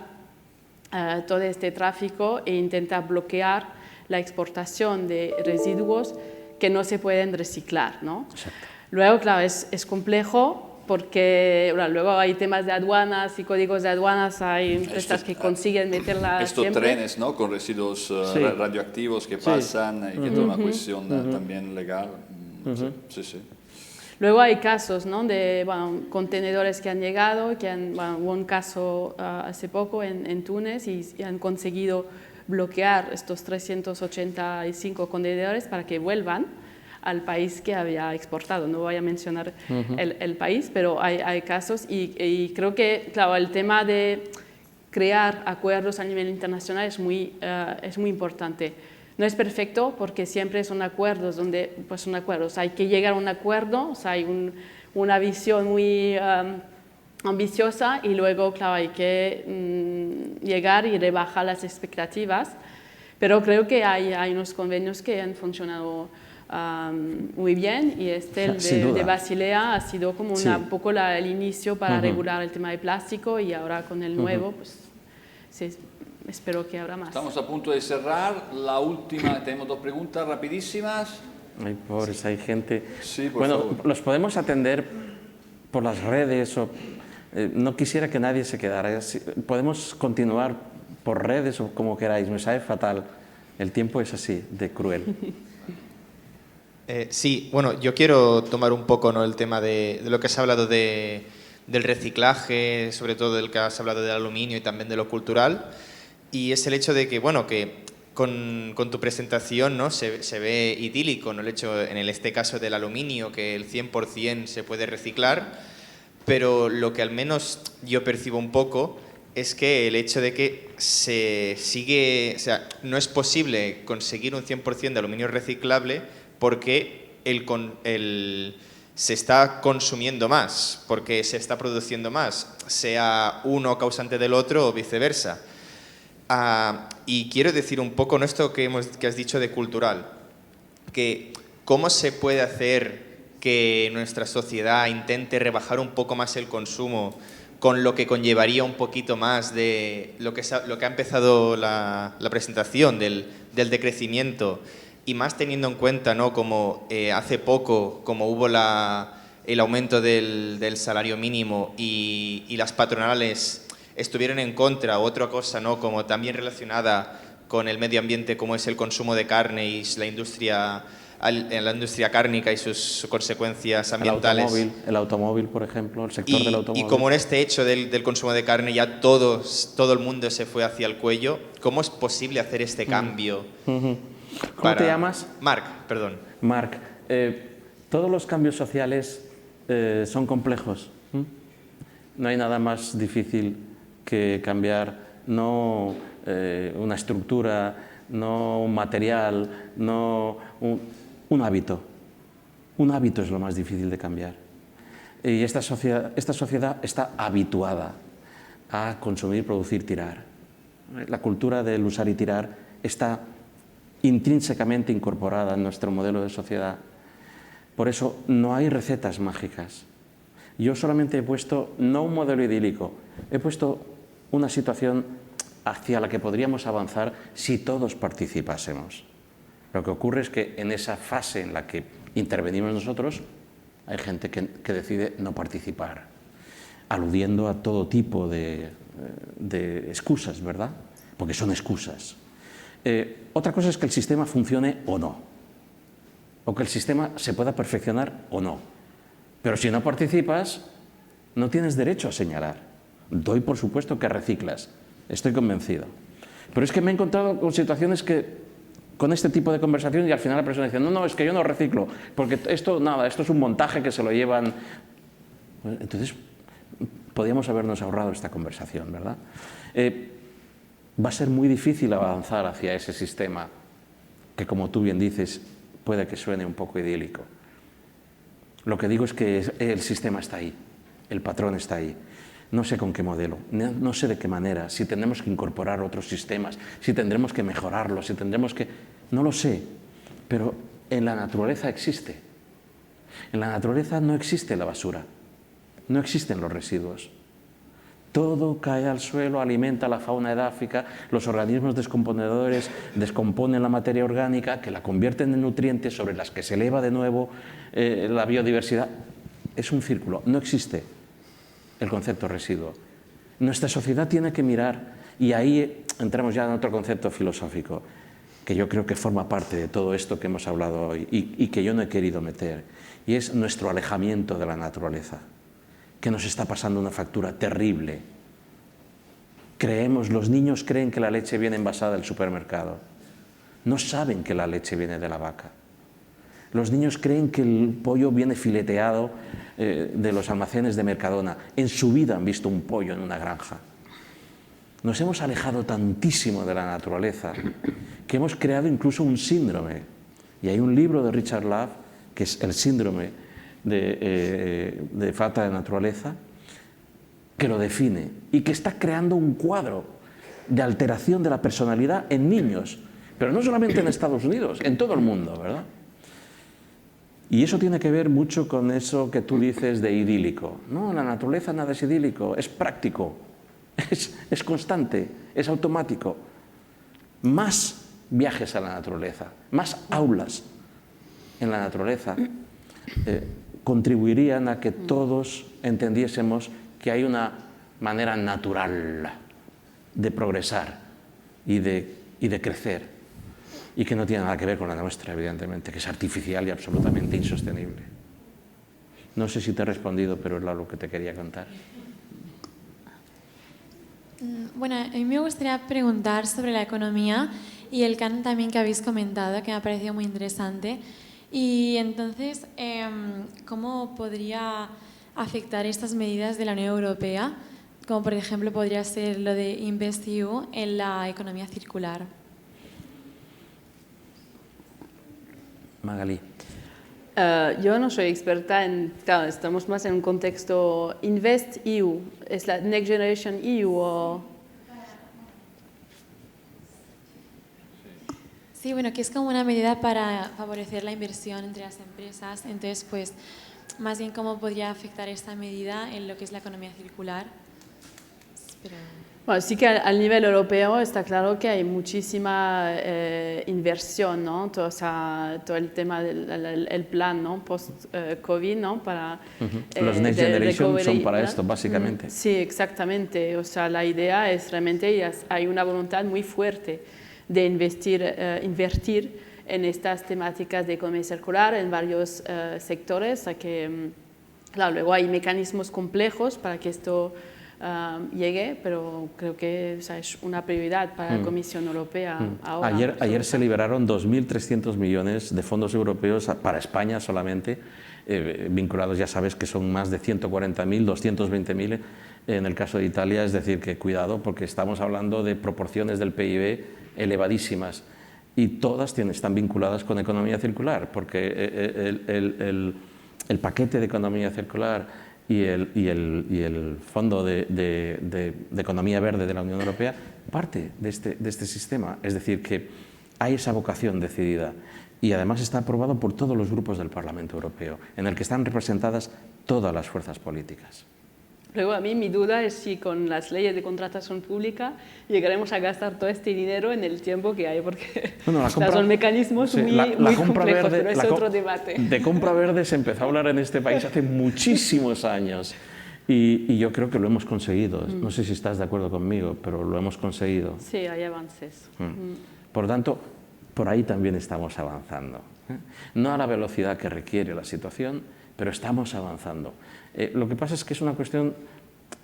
todo este tráfico e intentar bloquear la exportación de residuos que no se pueden reciclar, ¿no? Luego, claro, es complejo porque luego hay temas de aduanas y códigos de aduanas, hay empresas que consiguen meterla estos siempre. trenes, ¿no? Con residuos radioactivos que pasan y que es una cuestión también legal. Sí. Luego hay casos, ¿no? De contenedores que han llegado, hubo un caso hace poco en Túnez y han conseguido bloquear estos 385 contenedores para que vuelvan al país que había exportado. No voy a mencionar el país, pero hay casos y creo que, claro, el tema de crear acuerdos a nivel internacional es muy importante. No es perfecto porque siempre son acuerdos hay que llegar a un acuerdo, hay una visión muy ambiciosa y luego, claro, hay que llegar y rebajar las expectativas, pero creo que hay unos convenios que han funcionado muy bien y el de Basilea ha sido como un poco el inicio para regular el tema de plástico y ahora con el nuevo pues sí, espero que habrá más. Estamos a punto de cerrar. La última, tenemos 2 preguntas rapidísimas. Ay, pobres, hay gente... Sí, por bueno, favor. los podemos atender por las redes o... no quisiera que nadie se quedara. Podemos continuar por redes o como queráis. Me sabe fatal. El tiempo es así, de cruel. Sí, bueno, yo quiero tomar un poco, ¿no?, el tema de lo que has hablado del reciclaje, sobre todo del que has hablado del aluminio y también de lo cultural. Y es el hecho de que, bueno, que con tu presentación, ¿no?, se ve idílico, ¿no?, el hecho, en este caso del aluminio, que el 100% se puede reciclar, pero lo que al menos yo percibo un poco es que el hecho de que se sigue, o sea, no es posible conseguir un 100% de aluminio reciclable porque se está consumiendo más, porque se está produciendo más, sea uno causante del otro o viceversa. Y quiero decir un poco, ¿no?, esto que has dicho de cultural, que cómo se puede hacer que nuestra sociedad intente rebajar un poco más el consumo, con lo que conllevaría un poquito más de lo que ha empezado la presentación del decrecimiento, y más teniendo en cuenta, ¿no?, como hace poco, como hubo el aumento del salario mínimo y las patronales estuvieron en contra, otra cosa, ¿no?, como también relacionada con el medio ambiente, como es el consumo de carne y la industria cárnica y sus consecuencias ambientales. El automóvil, por ejemplo, el sector del automóvil. Y como en este hecho del consumo de carne ya todo el mundo se fue hacia el cuello, ¿cómo es posible hacer este cambio? ¿Cómo te llamas? Marc, perdón. Marc, todos los cambios sociales son complejos. No hay nada más difícil que cambiar, no una estructura, no un material, no un hábito. Un hábito es lo más difícil de cambiar. Y esta sociedad está habituada a consumir, producir, tirar. La cultura del usar y tirar está intrínsecamente incorporada en nuestro modelo de sociedad. Por eso no hay recetas mágicas. Yo solamente he puesto, no un modelo idílico, he puesto una situación hacia la que podríamos avanzar si todos participásemos. Lo que ocurre es que en esa fase en la que intervenimos nosotros, hay gente que decide no participar, aludiendo a todo tipo de excusas, ¿verdad? Porque son excusas. Otra cosa es que el sistema funcione o no, o que el sistema se pueda perfeccionar o no. Pero si no participas, no tienes derecho a señalar. Doy por supuesto que reciclas, estoy convencido. Pero es que me he encontrado con situaciones con este tipo de conversación, y al final la persona dice, no, es que yo no reciclo, porque esto es un montaje que se lo llevan. Bueno, entonces, podríamos habernos ahorrado esta conversación, ¿verdad? Va a ser muy difícil avanzar hacia ese sistema que, como tú bien dices, puede que suene un poco idílico. Lo que digo es que el sistema está ahí, el patrón está ahí. No sé con qué modelo, no sé de qué manera, si tendremos que incorporar otros sistemas, si tendremos que mejorarlos, si tendremos que... No lo sé, pero en la naturaleza existe. En la naturaleza no existe la basura, no existen los residuos. Todo cae al suelo, alimenta la fauna edáfica, los organismos descomponedores descomponen la materia orgánica, que la convierten en nutrientes sobre las que se eleva de nuevo la biodiversidad. Es un círculo, no existe el concepto residuo. Nuestra sociedad tiene que mirar, y ahí entramos ya en otro concepto filosófico, que yo creo que forma parte de todo esto que hemos hablado hoy y que yo no he querido meter, y es nuestro alejamiento de la naturaleza, que nos está pasando una factura terrible. Los niños creen que la leche viene envasada del supermercado, no saben que la leche viene de la vaca. Los niños creen que el pollo viene fileteado de los almacenes de Mercadona. En su vida han visto un pollo en una granja. Nos hemos alejado tantísimo de la naturaleza que hemos creado incluso un síndrome. Y hay un libro de Richard Love, que es el síndrome de falta de naturaleza, que lo define y que está creando un cuadro de alteración de la personalidad en niños, pero no solamente en Estados Unidos, en todo el mundo, ¿verdad? Y eso tiene que ver mucho con eso que tú dices de idílico. No, en la naturaleza nada es idílico, es práctico. Es constante, es automático. Más viajes a la naturaleza, más aulas en la naturaleza contribuirían a que todos entendiésemos que hay una manera natural de progresar y de crecer, y que no tiene nada que ver con la nuestra, evidentemente, que es artificial y absolutamente insostenible. No sé si te he respondido, pero es lo que te quería contar. Bueno, a mí me gustaría preguntar sobre la economía y el canon también que habéis comentado, que me ha parecido muy interesante. Y entonces, ¿cómo podría afectar estas medidas de la Unión Europea, como por ejemplo podría ser lo de InvestEU en la economía circular? Magalí. Yo no soy experta claro, estamos más en un contexto InvestEU, ¿es la Next Generation EU o...? Sí, bueno, que es como una medida para favorecer la inversión entre las empresas, entonces pues más bien cómo podría afectar esta medida en lo que es la economía circular. Pero... Bueno, sí que al nivel europeo está claro que hay muchísima inversión, ¿no? Todo el tema del plan, ¿no? Post-COVID, ¿no? Para, Los Next Generation son para esto, básicamente. Sí, exactamente. O sea, la idea es realmente, hay una voluntad muy fuerte de invertir en estas temáticas de economía circular en varios sectores. O sea que, claro, luego hay mecanismos complejos para que esto llegue, pero creo que es una prioridad para la Comisión Europea ahora. Ayer se liberaron 2.300 millones de fondos europeos para España solamente, vinculados, ya sabes que son más de 140.000, 220.000 en el caso de Italia, es decir, que cuidado, porque estamos hablando de proporciones del PIB elevadísimas y todas están vinculadas con economía circular, porque el paquete de economía circular y el Fondo de Economía Verde de la Unión Europea parte de este sistema. Es decir, que hay esa vocación decidida y además está aprobado por todos los grupos del Parlamento Europeo, en el que están representadas todas las fuerzas políticas. Luego a mí mi duda es si con las leyes de contratación pública llegaremos a gastar todo este dinero en el tiempo que hay, porque son mecanismos muy complejos, pero es otro debate. De compra verde se empezó a hablar en este país hace muchísimos años y yo creo que lo hemos conseguido. No sé si estás de acuerdo conmigo, pero lo hemos conseguido. Sí, hay avances. Por lo tanto, por ahí también estamos avanzando. No a la velocidad que requiere la situación, pero estamos avanzando. Lo que pasa es que es una cuestión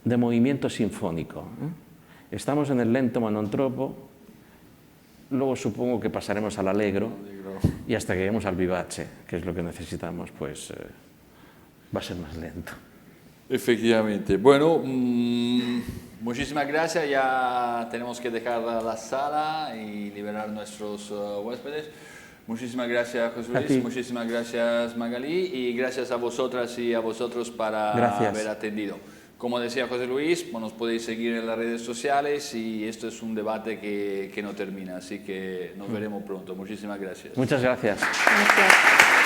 de movimiento sinfónico. Estamos en el lento manontropo, luego supongo que pasaremos al allegro y hasta que lleguemos al vivace, que es lo que necesitamos, pues va a ser más lento. Efectivamente. Bueno, muchísimas gracias. Ya tenemos que dejar la sala y liberar nuestros huéspedes. Muchísimas gracias, José Luis, muchísimas gracias, Magalí, y gracias a vosotras y a vosotros para haber atendido. Como decía José Luis, nos podéis seguir en las redes sociales y esto es un debate que no termina, así que nos veremos pronto. Muchísimas gracias. Muchas gracias. Gracias.